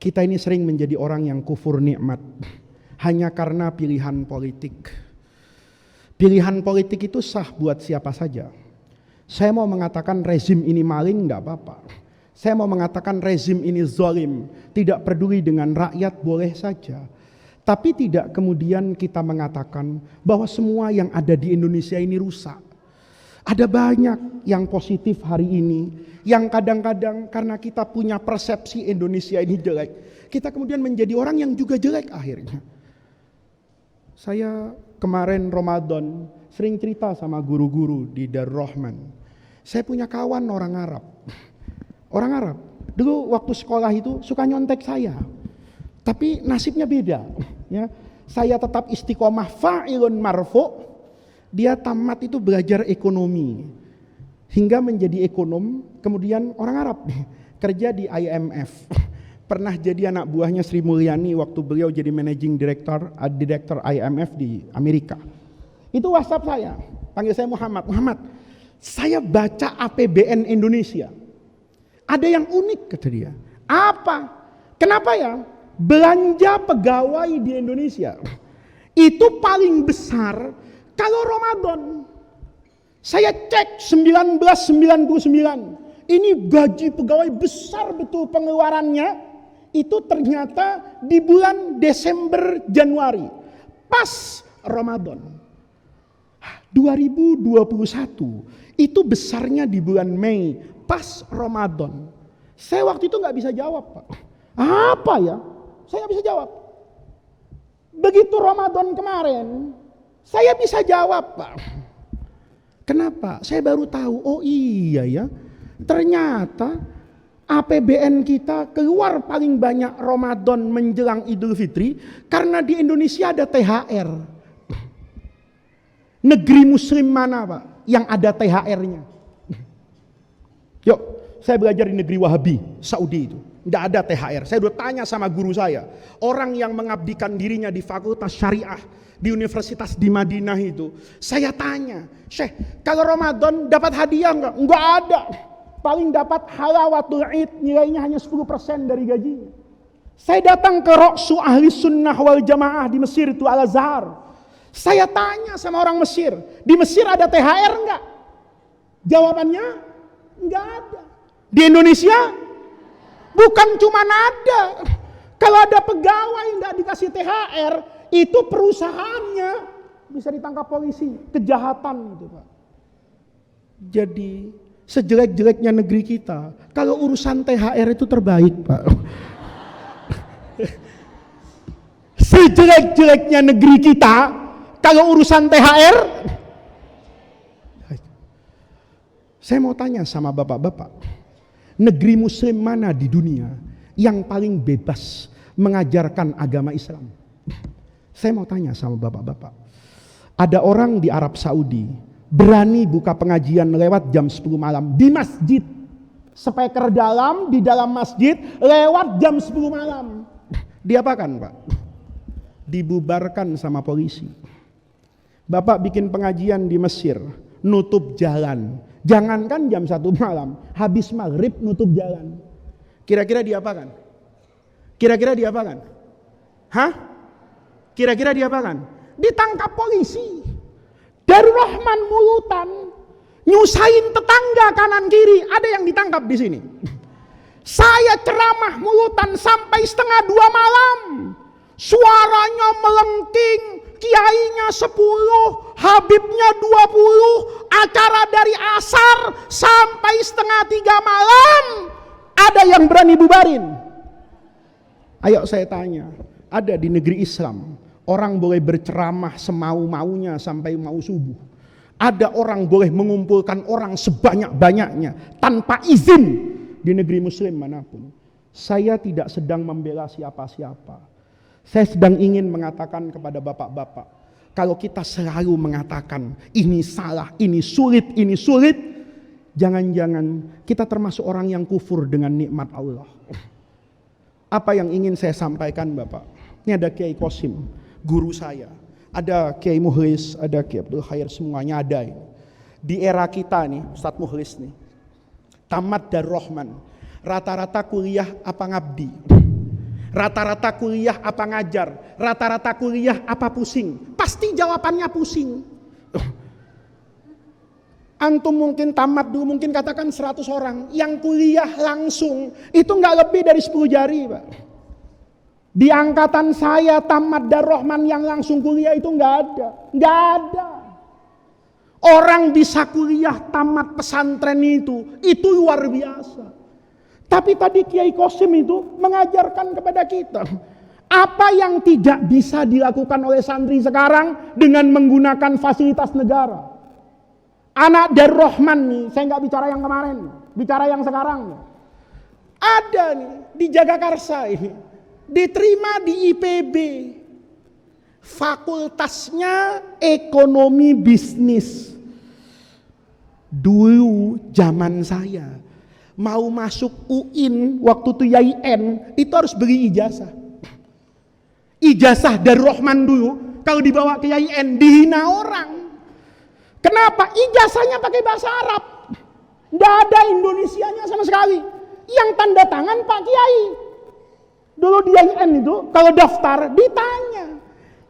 Kita ini sering menjadi orang yang kufur nikmat hanya karena pilihan politik. Pilihan politik itu sah buat siapa saja. Saya mau mengatakan rezim ini maling enggak apa-apa. Saya mau mengatakan rezim ini zalim, tidak peduli dengan rakyat boleh saja. Tapi tidak kemudian kita mengatakan bahwa semua yang ada di Indonesia ini rusak. Ada banyak yang positif hari ini, yang kadang-kadang karena kita punya persepsi Indonesia ini jelek, kita kemudian menjadi orang yang juga jelek akhirnya. Saya kemarin Ramadan sering cerita sama guru-guru di Darrohman. Saya punya kawan orang Arab. Orang Arab, dulu waktu sekolah itu suka nyontek saya. Tapi nasibnya beda, ya. Saya tetap istiqomah fa'ilun marfu'. Dia tamat itu belajar ekonomi hingga menjadi ekonom, kemudian orang Arab kerja di IMF. Pernah jadi anak buahnya Sri Mulyani waktu beliau jadi managing director IMF di Amerika. Itu WhatsApp saya, panggil saya Muhammad. Muhammad, saya baca APBN Indonesia. Ada yang unik kata dia. Apa? Kenapa ya? Belanja pegawai di Indonesia itu paling besar kalau Ramadan. Saya cek 1999, ini gaji pegawai besar betul pengeluarannya, itu ternyata di bulan Desember Januari pas Ramadan. 2021 itu besarnya di bulan Mei pas Ramadan. Saya waktu itu nggak bisa jawab, Pak. Apa ya? Saya bisa jawab. Begitu Ramadan kemarin, saya bisa jawab, Pak. Kenapa? Saya baru tahu, oh iya ya, ternyata APBN kita keluar paling banyak Ramadan menjelang Idul Fitri karena di Indonesia ada THR. Negeri muslim mana, Pak, yang ada THR-nya? Yuk, saya belajar di negeri Wahabi, Saudi itu. Tidak ada THR. Saya udah tanya sama guru saya, orang yang mengabdikan dirinya di Fakultas Syariah di Universitas di Madinah itu. Saya tanya, Syekh, kalau Ramadan dapat hadiah enggak? Enggak ada. Paling dapat halawatul Id, nilainya hanya 10% dari gajinya. Saya datang ke Roksu Ahli Sunnah wal Jamaah di Mesir itu, Al-Azhar. Saya tanya sama orang Mesir, di Mesir ada THR enggak? Jawabannya enggak ada. Di Indonesia bukan cuma ada, kalau ada pegawai nggak dikasih THR, itu perusahaannya bisa ditangkap polisi, kejahatan gitu, Pak. Jadi sejelek-jeleknya negeri kita, kalau urusan THR itu terbaik, Pak. sejelek-jeleknya negeri kita, kalau urusan THR, saya mau tanya sama bapak-bapak, negeri muslim mana di dunia yang paling bebas mengajarkan agama Islam? Saya mau tanya sama bapak-bapak. Ada orang di Arab Saudi berani buka pengajian lewat jam 10 malam di masjid. Speaker dalam, di dalam masjid lewat jam 10 malam. Diapakan, Pak? Dibubarkan sama polisi. Bapak bikin pengajian di Mesir, nutup jalan. Jangankan jam 1 malam, habis maghrib nutup jalan. Kira-kira diapakan? Kira-kira diapakan? Hah? Kira-kira diapakan? Ditangkap polisi. Darul Rahman Mulutan nyusahin tetangga kanan kiri, ada yang ditangkap di sini. Saya ceramah Mulutan sampai 1:30 malam. Suaranya melengking, kiainya 10, habibnya 20, acara dari asar sampai 2:30 malam. Ada yang berani bubarin? Ayo saya tanya, ada di negeri Islam orang boleh berceramah semau-maunya sampai mau subuh. Ada orang boleh mengumpulkan orang sebanyak-banyaknya tanpa izin di negeri muslim manapun. Saya tidak sedang membela siapa-siapa. Saya sedang ingin mengatakan kepada bapak-bapak, kalau kita selalu mengatakan ini salah, ini sulit, jangan-jangan kita termasuk orang yang kufur dengan nikmat Allah. Apa yang ingin saya sampaikan Bapak? Ini ada Kiai Qasim, guru saya. Ada Kiai Mukhlis, ada Kiai Abdul Khair, semuanya ada. Di era kita nih, Ustadz Mukhlis nih, tamat Darul Rahman, rata-rata kuliah apa ngabdi? Rata-rata kuliah apa ngajar? Rata-rata kuliah apa pusing? Pasti jawabannya pusing. Antum mungkin tamat dulu, mungkin katakan 100 orang. Yang kuliah langsung, itu nggak lebih dari 10 jari Pak. Di angkatan saya tamat Darul Rahman yang langsung kuliah itu nggak ada. Orang bisa kuliah tamat pesantren itu luar biasa. Tapi tadi Kiai Qasim itu mengajarkan kepada kita apa yang tidak bisa dilakukan oleh santri sekarang dengan menggunakan fasilitas negara. Anak Darul Rahman nih, saya nggak bicara yang kemarin, bicara yang sekarang. Ada nih di Jagakarsa ini, diterima di IPB, fakultasnya ekonomi bisnis. Dulu zaman saya mau masuk UIN waktu itu YIN itu harus beli ijazah. Ijazah Darul Rahman dulu kalau dibawa ke YIN dihina orang. Kenapa? Ijazahnya pakai bahasa Arab. Nggak ada Indonesianya sama sekali. Yang tanda tangan Pak Kiai. Dulu di YIN itu kalau daftar ditanya,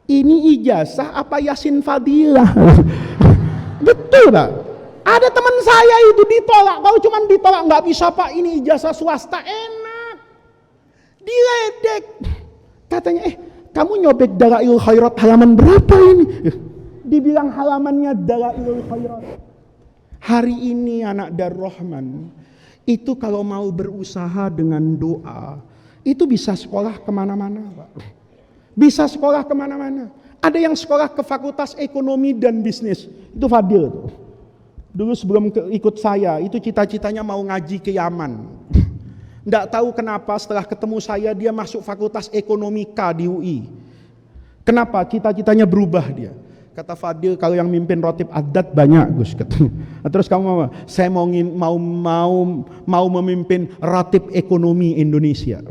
ini ijazah apa Yasin Fadilah? Betul Pak. Ada teman saya itu ditolak. Kalau cuma ditolak nggak bisa Pak, ini ijazah swasta, enak. Diledek. Katanya, kamu nyobek Dalailul Khairat halaman berapa ini? Dibilang halamannya Dalailul Khairat. Hari ini anak Darul Rahman itu kalau mau berusaha dengan doa, itu bisa sekolah kemana-mana Pak. Bisa sekolah kemana-mana. Ada yang sekolah ke Fakultas Ekonomi dan Bisnis. Itu Fadil tuh. Dulu sebelum ikut saya, itu cita-citanya mau ngaji ke Yaman. Nggak tahu kenapa setelah ketemu saya, dia masuk Fakultas Ekonomika di UI. Kenapa? Cita-citanya berubah dia. Kata Fadil, kalau yang mimpin rotib adat banyak Gus. Nah, terus kamu mau? Saya mau memimpin rotib ekonomi Indonesia.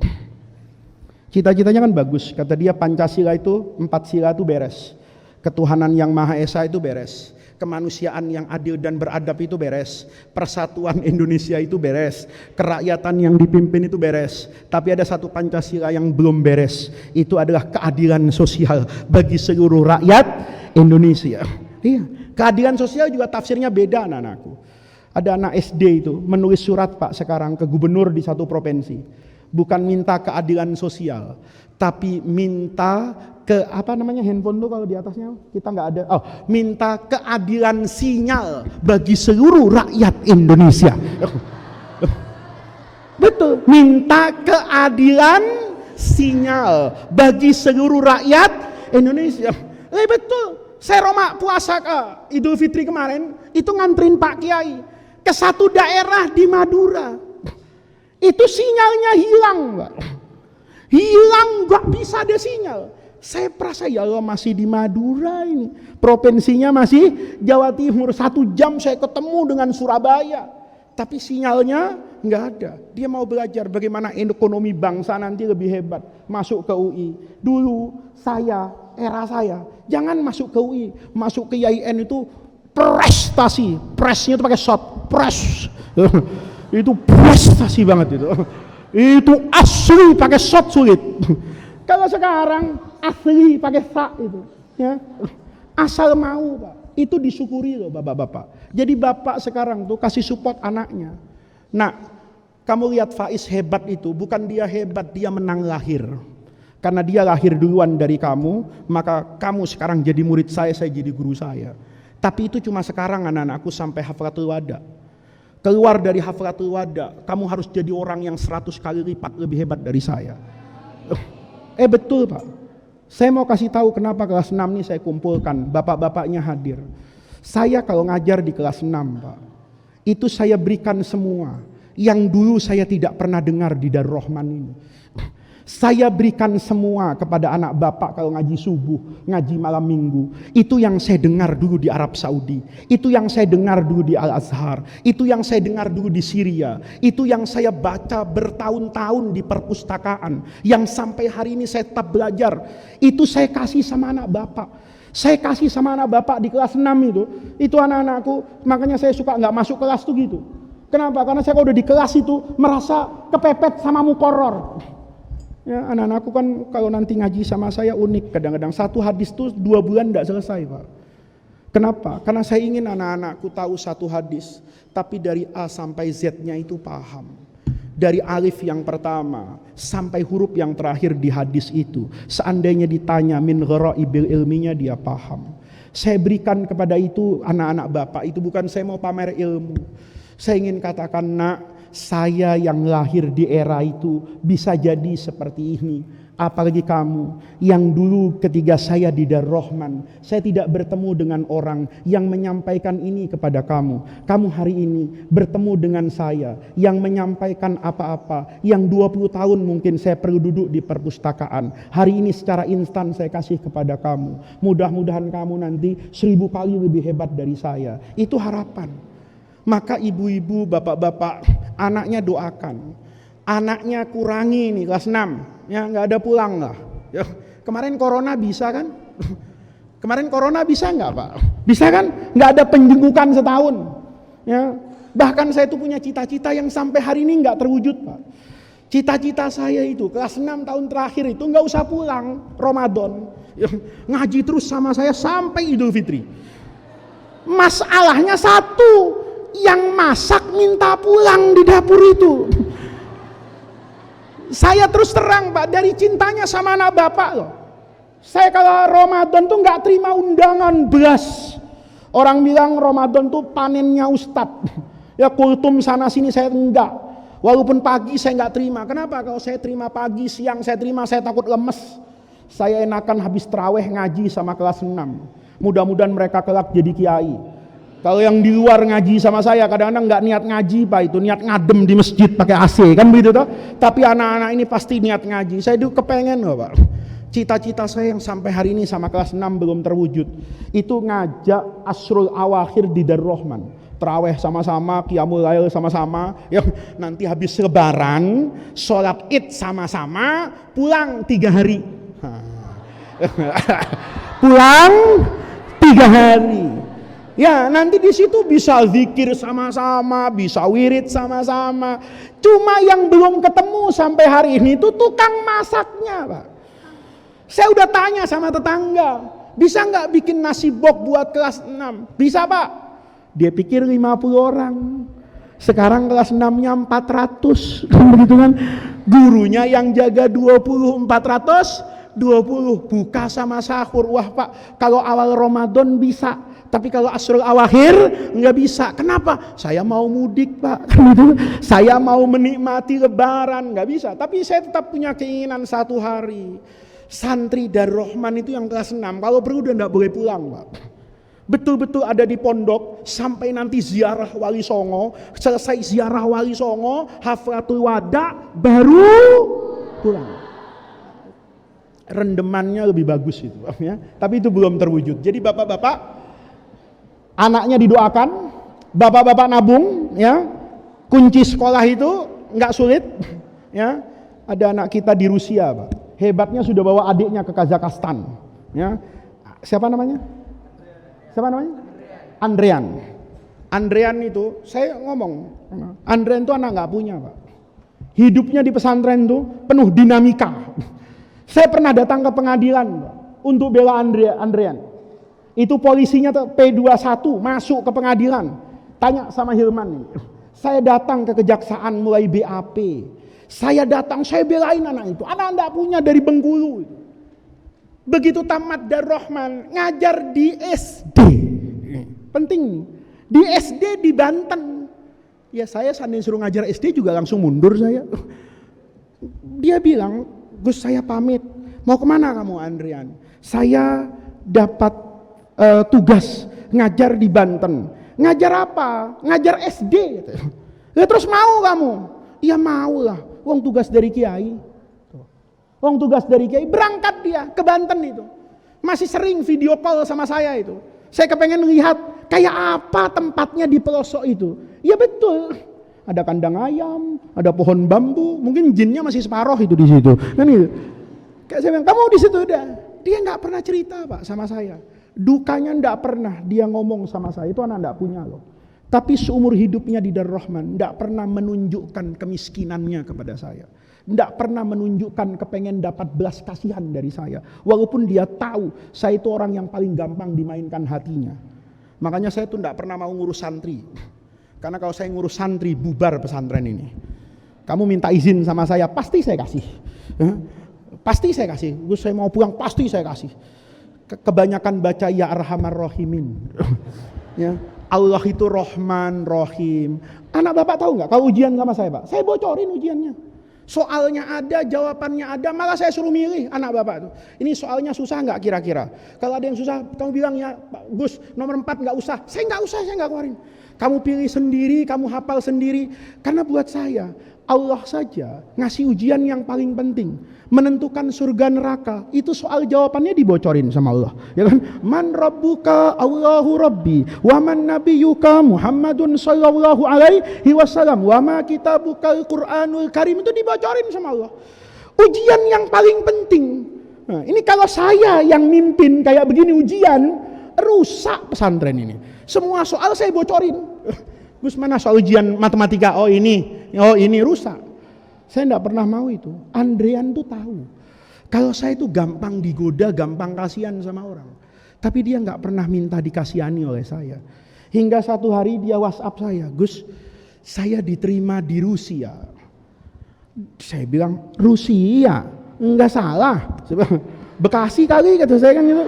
Cita-citanya kan bagus. Kata dia Pancasila itu 4 sila itu beres. Ketuhanan yang Maha Esa itu beres. Kemanusiaan yang adil dan beradab itu beres. Persatuan Indonesia itu beres. Kerakyatan yang dipimpin itu beres. Tapi ada satu Pancasila yang belum beres. Itu adalah keadilan sosial bagi seluruh rakyat Indonesia. Iya, keadilan sosial juga tafsirnya beda anak-anakku. Ada anak SD itu menulis surat Pak sekarang ke gubernur di satu provinsi. Bukan minta keadilan sosial, tapi minta ke apa namanya handphone tuh kalau di atasnya kita nggak ada. Oh, minta keadilan sinyal bagi seluruh rakyat Indonesia. Betul, minta keadilan sinyal bagi seluruh rakyat Indonesia. Betul. Saya puasa Idul Fitri kemarin itu nganterin Pak Kiai ke satu daerah di Madura. Itu sinyalnya hilang, Pak. Hilang, nggak bisa ada sinyal. Saya perasa ya Allah masih di Madura ini. Provinsinya masih Jawa Timur. 1 jam saya ketemu dengan Surabaya. Tapi sinyalnya nggak ada. Dia mau belajar bagaimana ekonomi bangsa nanti lebih hebat. Masuk ke UI. Dulu era saya, jangan masuk ke UI. Masuk ke IAIN itu prestasi. Presnya itu pakai shot. Pres. Itu prestasi banget itu. Itu asli pakai shot sulit. Kalau sekarang asli pakai sak itu, ya asal mau Pak, itu disyukuri loh bapak-bapak. Jadi bapak sekarang tuh kasih support anaknya. Nah, kamu lihat Faiz hebat itu, bukan dia hebat, dia menang lahir. Karena dia lahir duluan dari kamu, maka kamu sekarang jadi murid saya jadi guru saya. Tapi itu cuma sekarang anak-anakku sampai hafalatul wada. Keluar dari hafalatul wada, kamu harus jadi orang yang 100 kali lipat lebih hebat dari saya. Betul Pak. Saya mau kasih tahu kenapa kelas 6 ini saya kumpulkan, bapak-bapaknya hadir. Saya kalau ngajar di kelas 6 Pak, itu saya berikan semua yang dulu saya tidak pernah dengar di Darul Rahman ini. Saya berikan semua kepada anak bapak kalau ngaji subuh, ngaji malam minggu. Itu yang saya dengar dulu di Arab Saudi. Itu yang saya dengar dulu di Al-Azhar. Itu yang saya dengar dulu di Syria. Itu yang saya baca bertahun-tahun di perpustakaan. Yang sampai hari ini saya tetap belajar. Itu saya kasih sama anak bapak. Saya kasih sama anak bapak di kelas 6 itu. Itu anak-anakku, makanya saya suka nggak masuk kelas tuh gitu. Kenapa? Karena saya kalau udah di kelas itu merasa kepepet sama mukoror. Ya, anak-anakku kan kalau nanti ngaji sama saya unik, kadang-kadang satu hadis tuh 2 bulan tidak selesai Pak. Kenapa? Karena saya ingin anak-anakku tahu satu hadis, tapi dari A sampai Z-nya itu paham. Dari alif yang pertama sampai huruf yang terakhir di hadis itu, seandainya ditanya min ghoraibil ilminya dia paham. Saya berikan kepada itu anak-anak bapak, itu bukan saya mau pamer ilmu. Saya ingin katakan, nak, saya yang lahir di era itu bisa jadi seperti ini. Apalagi kamu yang dulu ketika saya di Darul Rahman, saya tidak bertemu dengan orang yang menyampaikan ini kepada kamu. Kamu hari ini bertemu dengan saya yang menyampaikan apa-apa yang 20 tahun mungkin saya perlu duduk di perpustakaan. Hari ini secara instan saya kasih kepada kamu. Mudah-mudahan kamu nanti 1000 kali lebih hebat dari saya. Itu harapan. Maka ibu-ibu, bapak-bapak, anaknya doakan. Anaknya kurangi nih kelas 6. Ya nggak ada pulang lah. Ya, kemarin corona bisa kan? Kemarin corona bisa nggak Pak? Bisa kan? Nggak ada penjengkukan setahun. Ya, bahkan saya tuh punya cita-cita yang sampai hari ini nggak terwujud Pak. Cita-cita saya itu kelas 6 tahun terakhir itu nggak usah pulang Ramadan. Ya, ngaji terus sama saya sampai Idul Fitri. Masalahnya satu, yang masak minta pulang di dapur itu. Saya terus terang Pak, dari cintanya sama anak bapak loh. Saya kalau Ramadan tuh nggak terima undangan belas. Orang bilang Ramadan tuh panennya ustadz. Ya kultum sana sini saya enggak. Walaupun pagi saya nggak terima. Kenapa? Kalau saya terima pagi, siang saya terima, saya takut lemes. Saya enakan habis taraweh ngaji sama kelas 6. Mudah-mudahan mereka kelak jadi kiai. Kalau yang di luar ngaji sama saya kadang-kadang nggak niat ngaji Pak, itu niat ngadem di masjid pakai AC kan begitu toh. Tapi anak-anak ini pasti niat ngaji. Saya itu kepengen loh Pak. Cita-cita saya yang sampai hari ini sama kelas 6 belum terwujud. Itu ngajak Asrul Awakhir di Darul Rahman. Taraweh sama-sama, Qiyamul Lail sama-sama. Ya, nanti habis lebaran, sholat Id sama-sama, pulang 3 hari. Pulang 3 hari. Ya nanti di situ bisa zikir sama-sama, bisa wirid sama-sama. Cuma yang belum ketemu sampai hari ini itu tukang masaknya Pak. Saya udah tanya sama tetangga, bisa nggak bikin nasi bok buat kelas 6? Bisa Pak. Dia pikir 50 orang. Sekarang kelas 6-nya 400. Begitu kan? Gurunya yang jaga 20, 420 buka sama sahur. Wah Pak, kalau awal Ramadan bisa. Tapi kalau Asrul Awakhir nggak bisa. Kenapa? Saya mau mudik, Pak. Saya mau menikmati Lebaran, nggak bisa. Tapi saya tetap punya keinginan satu hari. Santri Darur Rahman itu yang kelas 6, kalau perlu udah nggak boleh pulang, Pak. Betul-betul ada di pondok sampai nanti ziarah Wali Songo. Selesai ziarah Wali Songo, haflatul wada, baru pulang. Rendemannya lebih bagus itu, ya. Tapi itu belum terwujud. Jadi bapak-bapak, anaknya didoakan, bapak-bapak nabung, ya. Kunci sekolah itu nggak sulit, ya. Ada anak kita di Rusia, Pak. Hebatnya sudah bawa adiknya ke Kazakhstan, ya. Siapa namanya? Andrean. Andrean itu, saya ngomong, Andrean itu anak nggak punya, Pak. Hidupnya di pesantren itu penuh dinamika. Saya pernah datang ke pengadilan, Pak, untuk bela Andrean. Itu polisinya P21 masuk ke pengadilan. Tanya sama Hilman nih. Saya datang ke kejaksaan mulai BAP. Saya datang, saya belain anak itu. Anak enggak punya dari Bengkulu. Begitu tamat Darur Rahman, ngajar di SD. Penting. Di SD di Banten. Ya saya seandainya suruh ngajar SD juga langsung mundur saya. Dia bilang, Gus saya pamit. Mau kemana kamu Andrian? Saya dapat tugas ngajar di Banten. Ngajar apa? Ngajar SD. Ya terus mau kamu? Ya mau lah. Wong tugas dari Kiai. Wong tugas dari Kiai, berangkat dia ke Banten itu. Masih sering video call sama saya itu. Saya kepengen lihat kayak apa tempatnya di pelosok itu. Ya betul. Ada kandang ayam, ada pohon bambu, mungkin jinnya masih separuh itu di situ. Kan itu. Kayak saya bilang, kamu di situ udah. Dia nggak pernah cerita, Pak, sama saya. Dukanya nggak pernah dia ngomong sama saya. Itu anak nggak punya loh. Tapi seumur hidupnya di Darur Rahman nggak pernah menunjukkan kemiskinannya kepada saya. Tidak pernah menunjukkan kepengen dapat belas kasihan dari saya. Walaupun dia tahu saya itu orang yang paling gampang dimainkan hatinya. Makanya saya tuh tidak pernah mau ngurus santri. Karena kalau saya ngurus santri, bubar pesantren ini. Kamu minta izin sama saya, pasti saya kasih. Pasti saya kasih. Gus saya mau pulang, pasti saya kasih. Kebanyakan baca Ya Arhamar Rahimin. Ya. Allah itu Rahman, Rahim. Anak bapak tahu nggak? Kalau ujian sama saya, Pak, saya bocorin ujiannya. Soalnya ada, jawabannya ada, malah saya suruh milih anak bapak tuh. Ini soalnya susah nggak kira-kira? Kalau ada yang susah, kamu bilang ya, Pak Gus, nomor 4 nggak usah. Saya nggak keluarin. Kamu pilih sendiri, kamu hafal sendiri. Karena buat saya, Allah saja ngasih ujian yang paling penting. Menentukan surga neraka, itu soal jawabannya dibocorin sama Allah. Ya kan? Man rabbuka Allahu rabbi, wa man nabiyyuka Muhammadun sallallahu alaihi wasallam, wa ma kitabukal Qur'anul Karim, itu dibocorin sama Allah. Ujian yang paling penting. Nah, ini kalau saya yang mimpin kayak begini ujian, rusak pesantren ini. Semua soal saya bocorin. Gus mana soal ujian matematika? Oh ini rusak. Saya tidak pernah mau itu. Andrean tuh tahu. Kalau saya itu gampang digoda, gampang kasihan sama orang. Tapi dia nggak pernah minta dikasihani oleh saya. Hingga satu hari dia WhatsApp saya, Gus, saya diterima di Rusia. Saya bilang, Rusia? Nggak salah. Bekasi kali, kata saya kan gitu.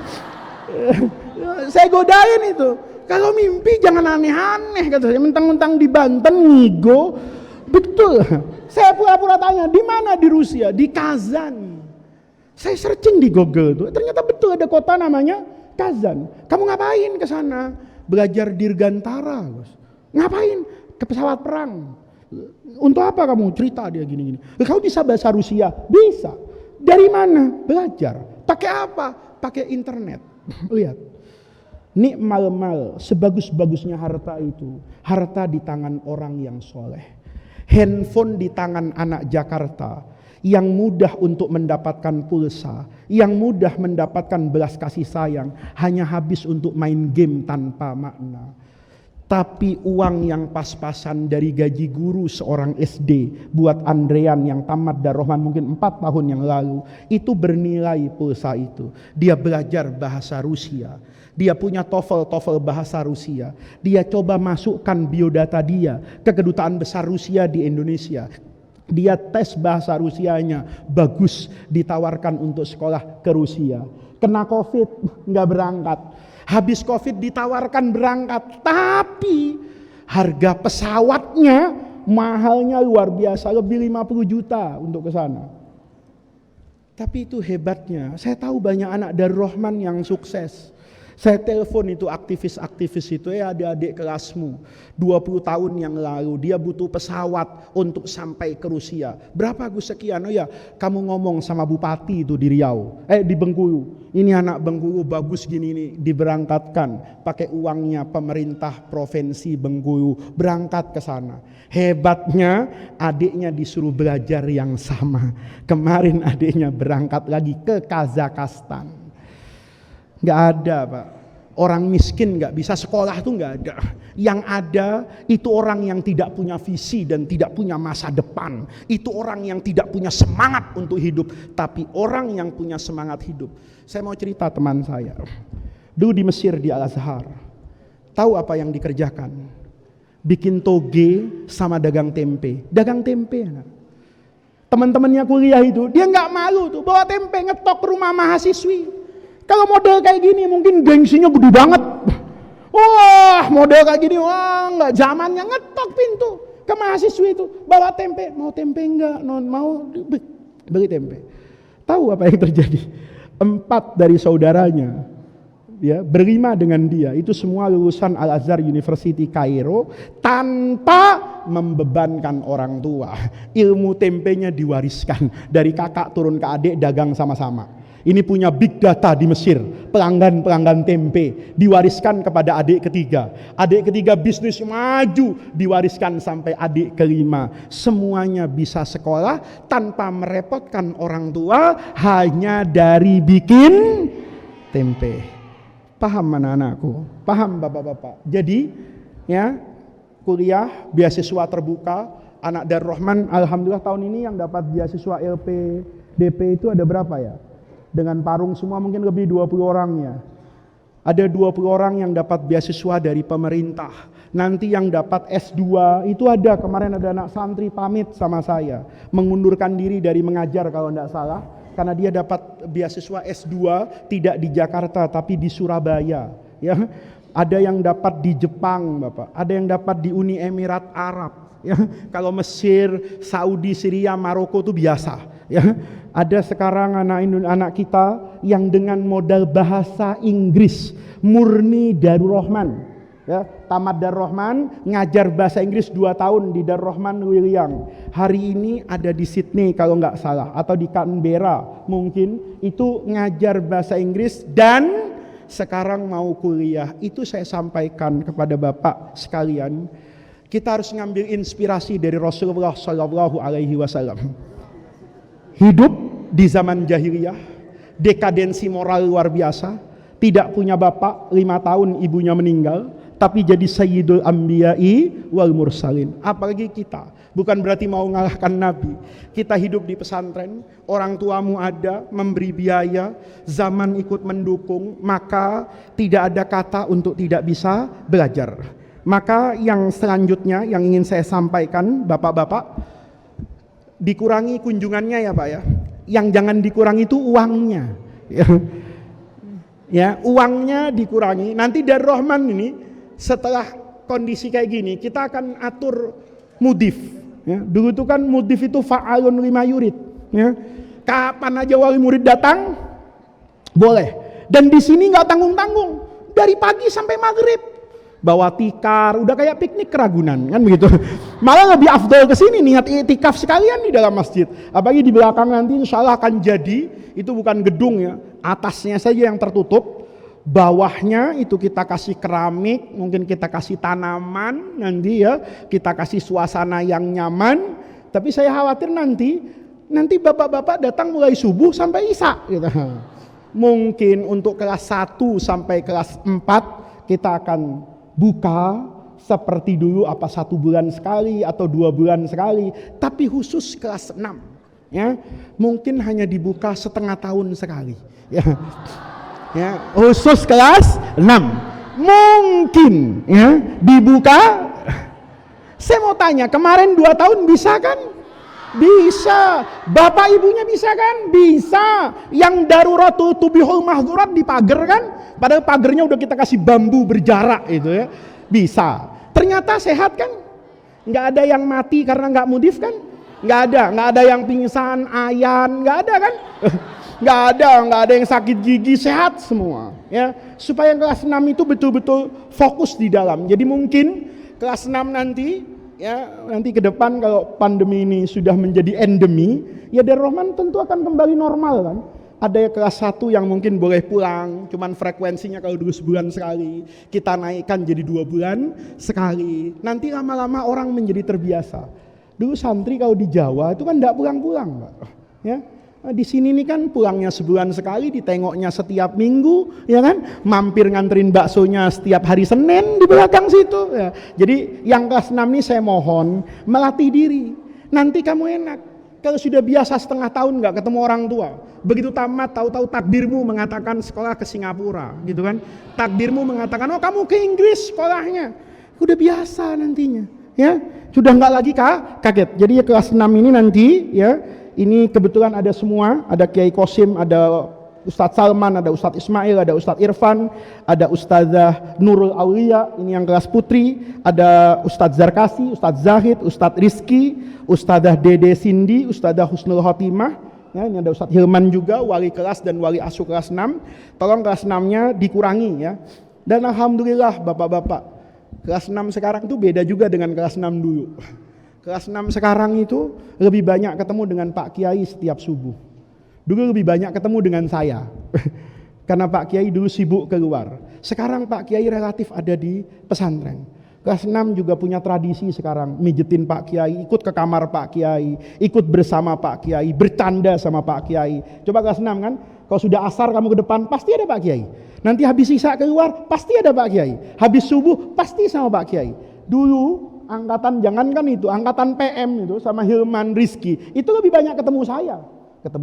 Saya godain itu. Kalau mimpi jangan aneh-aneh, kata saya. Mentang-mentang di Banten, ngigo. Betul. Saya pura-pura tanya, di mana di Rusia? Di Kazan. Saya searching di Google tuh, ternyata betul ada kota namanya Kazan. Kamu ngapain ke sana? Belajar dirgantara, Bos. Ngapain? Ke pesawat perang. Untuk apa kamu? Cerita dia gini-gini. Kamu bisa bahasa Rusia? Bisa. Dari mana? Belajar. Pakai apa? Pakai internet. Lihat. Nikmal mal, sebagus-bagusnya harta itu, harta di tangan orang yang soleh. Handphone di tangan anak Jakarta yang mudah untuk mendapatkan pulsa, yang mudah mendapatkan belas kasih sayang, hanya habis untuk main game tanpa makna. Tapi uang yang pas-pasan dari gaji guru seorang SD buat Andrean yang tamat Darur Rahman mungkin 4 tahun yang lalu, itu bernilai pulsa itu. Dia belajar bahasa Rusia. Dia punya TOEFL bahasa Rusia. Dia coba masukkan biodata dia ke kedutaan besar Rusia di Indonesia. Dia tes bahasa Rusianya, bagus, ditawarkan untuk sekolah ke Rusia. Kena COVID, nggak berangkat. Habis Covid ditawarkan berangkat, tapi harga pesawatnya mahalnya luar biasa, lebih 50 juta untuk ke sana. Tapi itu hebatnya, saya tahu banyak anak Darul Rahman yang sukses. Saya telepon itu aktivis-aktivis itu, adik-adik kelasmu 20 tahun yang lalu dia butuh pesawat untuk sampai ke Rusia. Berapa Gus sekian? Oh ya, kamu ngomong sama bupati itu di Riau, di Bengkulu. Ini anak Bengkulu bagus gini nih, diberangkatkan pakai uangnya pemerintah provinsi Bengkulu, berangkat ke sana. Hebatnya adiknya disuruh belajar yang sama. Kemarin adiknya berangkat lagi ke Kazakhstan. Nggak ada Pak, orang miskin nggak bisa sekolah tuh nggak ada. Yang ada itu orang yang tidak punya visi dan tidak punya masa depan. Itu orang yang tidak punya semangat untuk hidup. Tapi orang yang punya semangat hidup. Saya mau cerita teman saya, dulu di Mesir di Al-Azhar, tahu apa yang dikerjakan? Bikin toge sama dagang tempe. Dagang tempe. Teman-temannya kuliah itu, dia nggak malu tuh bawa tempe ngetok ke rumah mahasiswi. Kalau model kayak gini mungkin gengsinya gede banget. Wah, model kayak gini, wah nggak zamannya, ngetok pintu ke mahasiswi itu, bawa tempe. Mau tempe enggak? Mau beli tempe. Tahu apa yang terjadi? 4 dari saudaranya, ya, berlima dengan dia, itu semua lulusan Al-Azhar University Kairo tanpa membebankan orang tua. Ilmu tempenya diwariskan dari kakak turun ke adik, dagang sama-sama. Ini punya big data di Mesir, pelanggan-pelanggan tempe diwariskan kepada adik ketiga. Adik ketiga bisnis maju, diwariskan sampai adik kelima. Semuanya bisa sekolah tanpa merepotkan orang tua, hanya dari bikin tempe. Paham anak-anakku? Paham bapak-bapak? Jadi ya, kuliah beasiswa terbuka. Anak Darul Rahman alhamdulillah tahun ini yang dapat beasiswa LPDP itu ada berapa ya? Dengan Parung semua mungkin lebih 20 orang ya. Ada 20 orang yang dapat beasiswa dari pemerintah. Nanti yang dapat S2 itu ada, kemarin ada anak santri pamit sama saya, mengundurkan diri dari mengajar kalau tidak salah, karena dia dapat beasiswa S2 tidak di Jakarta tapi di Surabaya ya. Ada yang dapat di Jepang Bapak, ada yang dapat di Uni Emirat Arab ya. Kalau Mesir, Saudi, Syria, Maroko itu biasa ya. Ada sekarang anak kita yang dengan modal bahasa Inggris murni Darul Rahman ya, tamat Darul Rahman, ngajar bahasa Inggris 2 tahun di Darul Rahman William. Hari ini ada di Sydney kalau nggak salah, atau di Canberra mungkin, itu ngajar bahasa Inggris dan sekarang mau kuliah. Itu saya sampaikan kepada Bapak sekalian, kita harus ngambil inspirasi dari Rasulullah Shallallahu Alaihi Wasallam. Hidup di zaman jahiliyah, dekadensi moral luar biasa, tidak punya bapak, 5 tahun ibunya meninggal, tapi jadi Sayyidul Anbiya'i wal Mursalin. Apalagi kita, bukan berarti mau ngalahkan Nabi. Kita hidup di pesantren, orang tuamu ada, memberi biaya, zaman ikut mendukung, maka tidak ada kata untuk tidak bisa belajar. Maka yang selanjutnya yang ingin saya sampaikan bapak-bapak, dikurangi kunjungannya ya Pak ya. Yang jangan dikurangi itu uangnya. Ya, uangnya dikurangi. Nanti Darul Rahman ini setelah kondisi kayak gini, kita akan atur mudif. Ya, dulu itu kan mudif itu fa'alun lima yurid. Ya, kapan aja wali murid datang, boleh. Dan di sini nggak tanggung-tanggung, dari pagi sampai maghrib. Bawa tikar, udah kayak piknik ke Ragunan kan begitu. Malah lebih afdol ke sini niat iktikaf sekalian di dalam masjid. Apalagi di belakang nanti insya Allah akan jadi, itu bukan gedung ya, atasnya saja yang tertutup, bawahnya itu kita kasih keramik, mungkin kita kasih tanaman nanti ya, kita kasih suasana yang nyaman. Tapi saya khawatir nanti bapak-bapak datang mulai subuh sampai isya gitu. Mungkin untuk kelas 1 sampai kelas 4 kita akan buka seperti dulu, apa 1 bulan sekali atau 2 bulan sekali, tapi khusus kelas 6 ya, mungkin hanya dibuka setengah tahun sekali ya, ya khusus kelas 6 mungkin ya dibuka. Saya mau tanya, kemarin 2 tahun bisa kan? Bisa. Bapak ibunya bisa kan? Bisa. Yang daruratul tubihul mahdurat di pagar kan? Padahal pagarnya udah kita kasih bambu berjarak itu ya. Bisa. Ternyata sehat kan? Nggak ada yang mati karena nggak mudif kan? Nggak ada yang pingsan, ayan, nggak ada kan? Nggak ada yang sakit gigi, sehat semua ya. Supaya kelas 6 itu betul-betul fokus di dalam. Jadi mungkin kelas 6 nanti ya, nanti ke depan kalau pandemi ini sudah menjadi endemi, ya Darul Rahman tentu akan kembali normal kan. Ada kelas 1 yang mungkin boleh pulang, cuman frekuensinya kalau dulu sebulan sekali, kita naikkan jadi 2 bulan sekali. Nanti lama-lama orang menjadi terbiasa. Dulu santri kalau di Jawa itu kan enggak pulang-pulang, Pak. Ya. Nah, di sini nih kan pulangnya sebulan sekali, ditengoknya setiap minggu, ya kan? Mampir nganterin baksonya setiap hari Senin di belakang situ. Ya. Jadi yang kelas 6 nih saya mohon melatih diri. Nanti kamu enak. Kalau sudah biasa setengah tahun nggak ketemu orang tua, begitu tamat tahu-tahu takdirmu mengatakan sekolah ke Singapura, gitu kan? Takdirmu mengatakan oh kamu ke Inggris sekolahnya, udah biasa nantinya, ya sudah nggak lagi kaget. Jadi ya kelas 6 ini nanti ya. Ini kebetulan ada semua, ada Kiai Kosim, ada Ustadz Salman, ada Ustadz Ismail, ada Ustadz Irfan, ada Ustadzah Nurul Aulia, ini yang kelas putri, ada Ustadz Zarkasi, Ustadz Zahid, Ustadz Rizki, Ustadzah Dede Cindy, Ustadzah Husnul Khotimah, ya, ini ada Ustadz Hilman juga, wali kelas dan wali asuh kelas 6, tolong kelas 6-nya dikurangi ya. Dan alhamdulillah bapak-bapak, kelas 6 sekarang itu beda juga dengan kelas 6 dulu. Kelas 6 sekarang itu lebih banyak ketemu dengan Pak Kiai setiap subuh. Dulu lebih banyak ketemu dengan saya. Karena Pak Kiai dulu sibuk keluar. Sekarang Pak Kiai relatif ada di pesantren. Kelas 6 juga punya tradisi sekarang. Mijetin Pak Kiai, ikut ke kamar Pak Kiai, ikut bersama Pak Kiai, bercanda sama Pak Kiai. Coba kelas 6 kan, kalau sudah asar kamu ke depan, pasti ada Pak Kiai. Nanti habis isya keluar, pasti ada Pak Kiai. Habis subuh, pasti sama Pak Kiai. Dulu angkatan jangankan itu, angkatan PM itu sama Hilman Rizki itu lebih banyak ketemu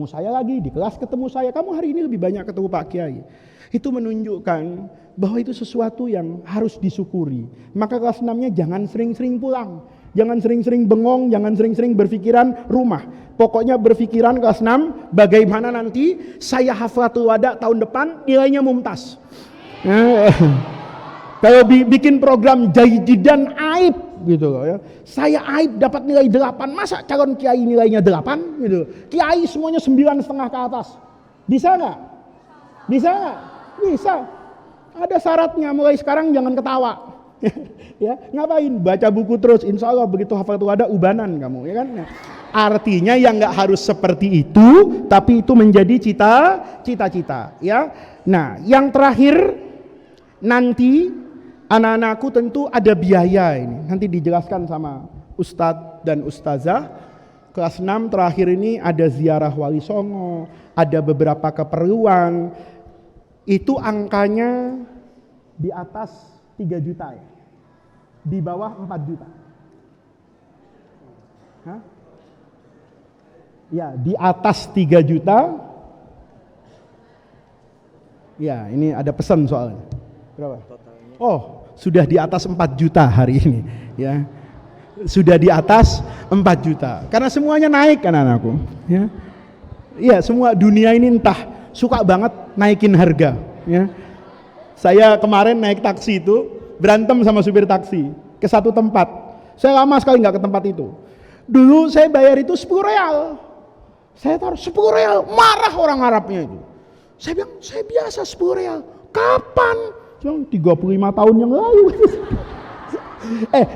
saya lagi di kelas, ketemu saya, kamu hari ini lebih banyak ketemu Pak Kiai. Itu menunjukkan bahwa itu sesuatu yang harus disyukuri. Maka kelas 6-nya jangan sering-sering pulang, jangan sering-sering bengong, jangan sering-sering berpikiran rumah. Pokoknya berpikiran kelas 6 bagaimana nanti saya hafalatul wada tahun depan nilainya mumtaz. Kalau bikin program jayidan aib gitu loh ya. Saya aib dapat nilai 8, masa calon kiai nilainya 8 gitu. Kiai semuanya 9,5 ke atas. Bisa nggak? Bisa nggak? Bisa. Ada syaratnya, mulai sekarang jangan ketawa. Ya, ngapain? Baca buku terus, insya Allah begitu hafal tuh ada ubanan kamu, ya kan? Artinya yang nggak harus seperti itu, tapi itu menjadi cita-cita, ya. Nah, yang terakhir nanti anak-anakku tentu ada biaya ini. Nanti dijelaskan sama Ustadz dan Ustazah. Kelas 6 terakhir ini ada ziarah Wali Songo, ada beberapa keperluan. Itu angkanya di atas 3 juta ya. Di bawah 4 juta. Hah? Ya, di atas 3 juta. Ya, ini ada pesan soalnya. Berapa? Oh, sudah di atas 4 juta hari ini ya. Sudah di atas 4 juta. Karena semuanya naik kan anakku, ya. Iya, semua dunia ini entah suka banget naikin harga, ya. Saya kemarin naik taksi itu berantem sama supir taksi ke satu tempat. Saya lama sekali nggak ke tempat itu. Dulu saya bayar itu 10 real. Saya taruh 10 real, marah orang Arabnya itu. Saya bilang, saya biasa 10 real. Kapan? Cuma 35 tahun yang lalu.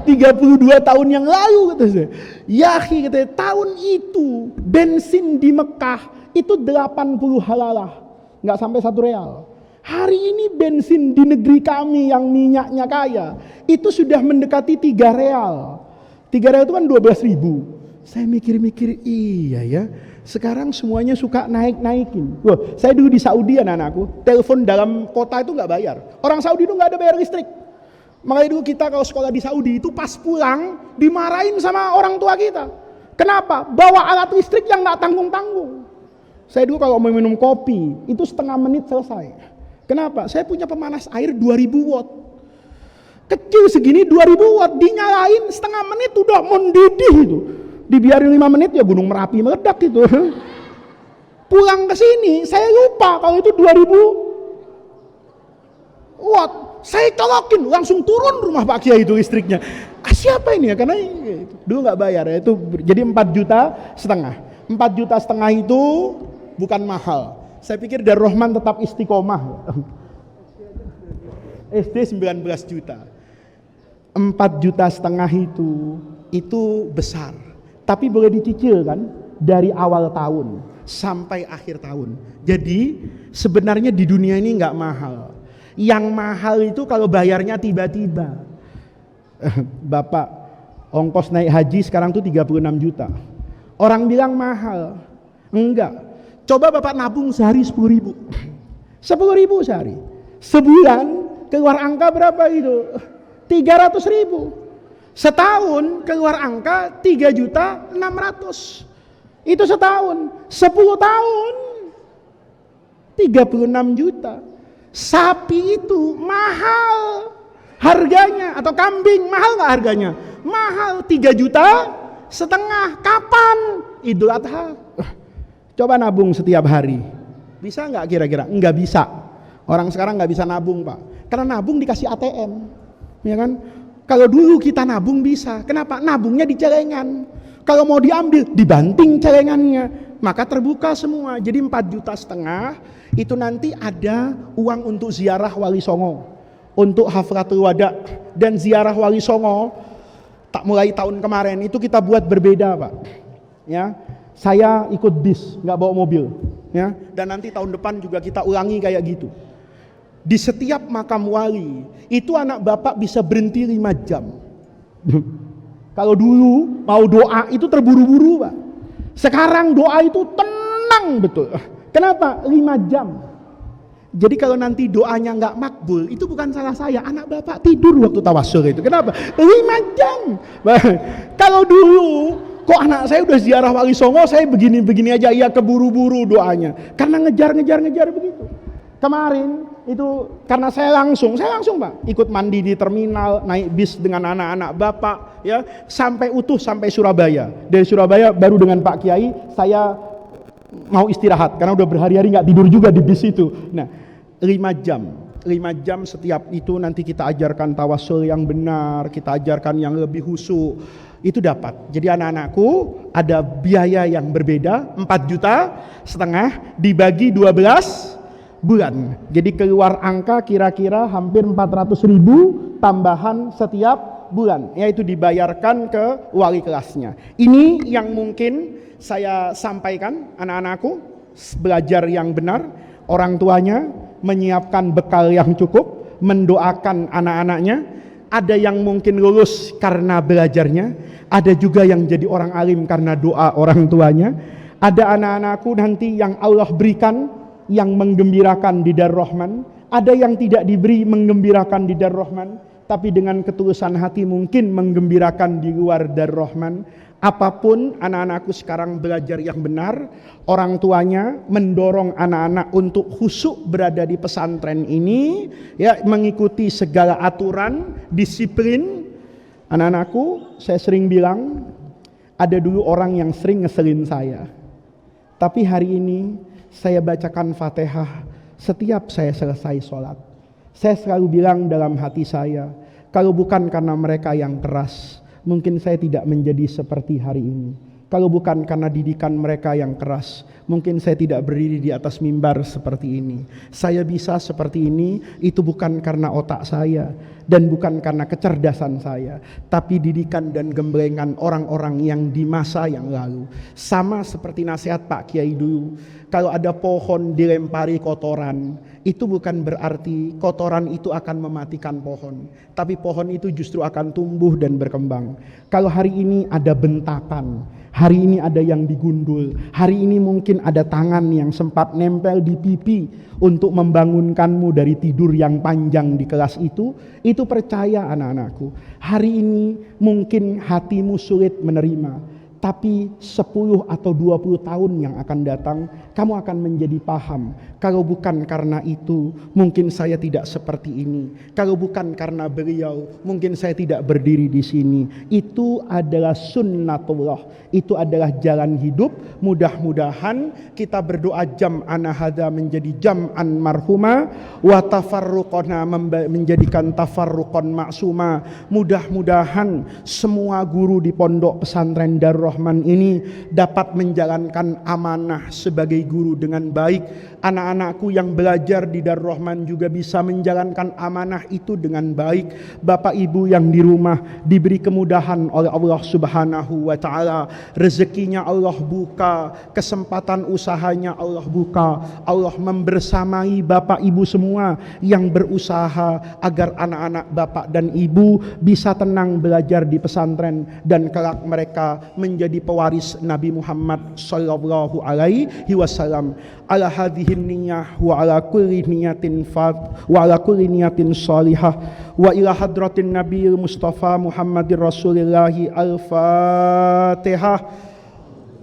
32 tahun yang lalu kata saya. Yahi katanya, tahun itu bensin di Mekah itu 80 halalah, nggak sampai 1 real. Hari ini bensin di negeri kami yang minyaknya kaya itu sudah mendekati 3 real. 3 real itu kan 12.000. Saya mikir-mikir, iya ya. Sekarang semuanya suka naik-naikin. Loh, saya dulu di Saudi anak-anakku, telepon dalam kota itu nggak bayar. Orang Saudi itu nggak ada bayar listrik. Makanya dulu kita kalau sekolah di Saudi itu pas pulang dimarahin sama orang tua kita. Kenapa? Bawa alat listrik yang nggak tanggung-tanggung. Saya dulu kalau mau minum kopi itu setengah menit selesai. Kenapa? Saya punya pemanas air 2000 watt. Kecil segini 2000 watt dinyalain setengah menit udah mendidih itu. dibiarin 5 menit ya Gunung Merapi meledak gitu. Pulang ke sini, saya lupa kalau itu 2000 watt. Saya colokin, langsung turun rumah Pak Kiai itu listriknya. Siapa ini ya? Karena dulu nggak bayar ya, itu jadi 4,5 juta. 4,5 juta itu bukan mahal. Saya pikir Darul Rahman tetap istiqomah. SD 19 juta. 4,5 juta itu besar. Tapi boleh dicicil kan dari awal tahun sampai akhir tahun. Jadi sebenarnya di dunia ini nggak mahal. Yang mahal itu kalau bayarnya tiba-tiba. Bapak, ongkos naik haji sekarang tuh 36 juta. Orang bilang mahal. Enggak. Coba Bapak nabung sehari 10.000. 10.000 sehari. Sebulan keluar angka berapa itu? 300.000. Setahun keluar angka 3.600.000. Itu setahun. 10 tahun 36 juta. Sapi itu mahal harganya, atau kambing mahal nggak harganya? Mahal, 3,5 juta. Kapan? Idul Adha. Coba nabung setiap hari, bisa nggak kira-kira? Nggak bisa. Orang sekarang nggak bisa nabung Pak, karena nabung dikasih ATM, ya kan? Kalau dulu kita nabung bisa, kenapa? Nabungnya di celengan. Kalau mau diambil, dibanting celengannya, maka terbuka semua. Jadi 4,5 juta itu nanti ada uang untuk ziarah Wali Songo, untuk haflatul wada. Dan ziarah Wali Songo tak mulai tahun kemarin itu kita buat berbeda Pak. Ya, saya ikut bis, nggak bawa mobil. Ya, dan nanti tahun depan juga kita ulangi kayak gitu. Di setiap makam wali itu anak bapak bisa berhenti 5 jam. Kalau dulu mau doa itu terburu-buru Pak. Sekarang doa itu tenang betul. Kenapa? 5 jam. Jadi kalau nanti doanya nggak makbul, itu bukan salah saya. Anak bapak tidur waktu tawasul itu. Kenapa? 5 jam. Kalau dulu, kok anak saya udah ziarah Wali Songo, saya begini-begini aja. Iya, keburu-buru doanya. Karena ngejar begitu. Kemarin itu karena saya langsung Pak, ikut mandi di terminal, naik bis dengan anak-anak bapak, ya, sampai utuh sampai Surabaya. Dari Surabaya baru dengan Pak Kiai saya mau istirahat karena udah berhari-hari nggak tidur juga di bis itu. Nah, 5 jam setiap itu nanti kita ajarkan tawasul yang benar, kita ajarkan yang lebih khusyuk. Itu dapat. Jadi anak-anakku ada biaya yang berbeda, 4,5 juta dibagi 12 bulan. Jadi keluar angka kira-kira hampir 400.000 tambahan setiap bulan. Yaitu dibayarkan ke wali kelasnya. Ini yang mungkin saya sampaikan, anak-anakku belajar yang benar, orang tuanya menyiapkan bekal yang cukup, mendoakan anak-anaknya. Ada yang mungkin lulus karena belajarnya, ada juga yang jadi orang alim karena doa orang tuanya. Ada anak-anakku nanti yang Allah berikan yang menggembirakan di Darul Rahman, ada yang tidak diberi menggembirakan di Darul Rahman, tapi dengan ketulusan hati mungkin menggembirakan di luar Darul Rahman. Apapun anak-anakku sekarang belajar yang benar, orang tuanya mendorong anak-anak untuk khusyuk berada di pesantren ini, ya, mengikuti segala aturan, disiplin. Anak-anakku, saya sering bilang, ada dulu orang yang sering ngeselin saya, tapi hari ini saya bacakan Fatihah setiap saya selesai sholat. Saya selalu bilang dalam hati saya, kalau bukan karena mereka yang keras, mungkin saya tidak menjadi seperti hari ini. Kalau bukan karena didikan mereka yang keras, mungkin saya tidak berdiri di atas mimbar seperti ini. Saya bisa seperti ini, itu bukan karena otak saya dan bukan karena kecerdasan saya, tapi didikan dan gemblengan orang-orang yang di masa yang lalu. Sama seperti nasihat Pak Kiai dulu, kalau ada pohon dilempari kotoran, itu bukan berarti kotoran itu akan mematikan pohon, tapi pohon itu justru akan tumbuh dan berkembang. Kalau hari ini ada bentakan, hari ini ada yang digundul, hari ini mungkin ada tangan yang sempat nempel di pipi untuk membangunkanmu dari tidur yang panjang di kelas itu percaya anak-anakku, hari ini mungkin hatimu sulit menerima, tapi 10 atau 20 tahun yang akan datang, kamu akan menjadi paham Kalau bukan karena itu, mungkin saya tidak seperti ini. Kalau bukan karena beliau, mungkin saya tidak berdiri di sini. Itu adalah sunnatullah. Itu adalah jalan hidup. Mudah-mudahan kita berdoa jam'ana hadza menjadi jam'an marhuma wa tafarruqana menjadikan tafarruqan maksuma. Mudah-mudahan semua guru di pondok pesantren Darul Rahman ini dapat menjalankan amanah sebagai guru dengan baik. Anak-anakku yang belajar di Darul Rahman juga bisa menjalankan amanah itu dengan baik. Bapak Ibu yang di rumah diberi kemudahan oleh Allah Subhanahu wa taala. Rezekinya Allah buka, kesempatan usahanya Allah buka. Allah membersamai Bapak Ibu semua yang berusaha agar anak-anak Bapak dan Ibu bisa tenang belajar di pesantren dan kelak mereka menjadi pewaris Nabi Muhammad sallallahu alaihi wasallam. Ala hadhihi niyyah wa ala kulli niyatin salihah wa ila hadratin nabiyil mustafa Muhammadir Rasulillahi al-Fatihah.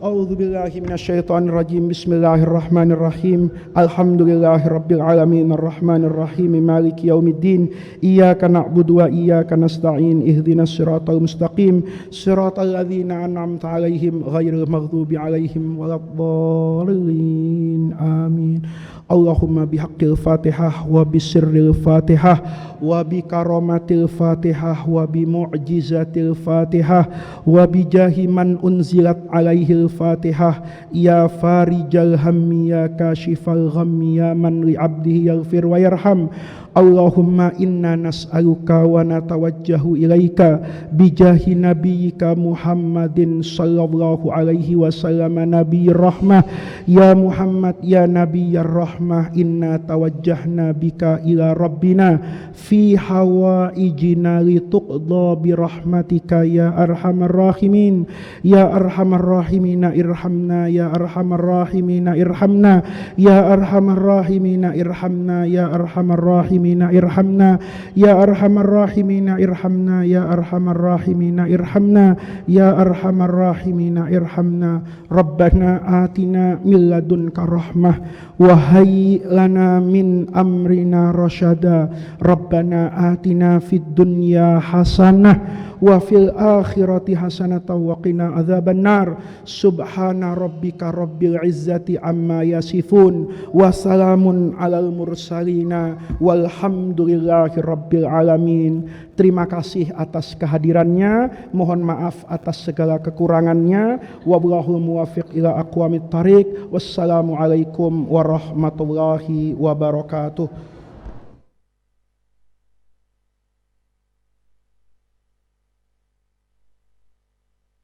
A'udzu billahi minasyaitonir rajim. Bismillahirrahmanirrahim. Alhamdulillahirabbil alamin arrahmanir rahim maliki yaumiddin. Iyyaka na'budu wa iyyaka nasta'in. Ihdinas siratal mustaqim. Siratal ladzina an'amta 'alaihim ghairil maghdubi 'alaihim waladdallin. Amin. Allahumma bihaqqil Fatihah wa bisirril Fatihah wa bi karamatil Fatihah wa bi mu'jizatil Fatihah wa bi jahi man unzilat alaihil Fatihah ya farijal hammi ya kashifal ghammi ya man li abdihi yaghfir wa yarham. Allahumma inna nas'aluka wa natawajjahu ilaika bijahi nabiyyika Muhammadin sallallahu alaihi wasallam nabiyyir rahmah. Ya Muhammad ya nabiyyir rahmah, inna tawajjahna bika ila rabbina fi hawaijina lituqda bi rahmatika ya arhamar rahimin. Ya arhamar rahimina irhamna, ya arhamar rahimina irhamna, ya arhamar rahimina irhamna, ya arhamar rahimina irhamna, ya arhamar rahimina irhamna, ya arhamar rahimina irhamna, ya arhamar rahimina irhamna. Rabbana atina min ladunka rahmah wa hayyi lana min amrina rasyada. Rabbana atina fid dunya hasanah wa fil akhirati hasanatan wa qina adzabannar. Subhana rabbika rabbil izzati amma yasifun wa salamun alal mursalina walhamdulillahi rabbil alamin. Terima kasih atas kehadirannya, mohon maaf atas segala kekurangannya. Wallahul muwaffiq ila aqwamit thariq. Wassalamualaikum warahmatullahi wabarakatuh.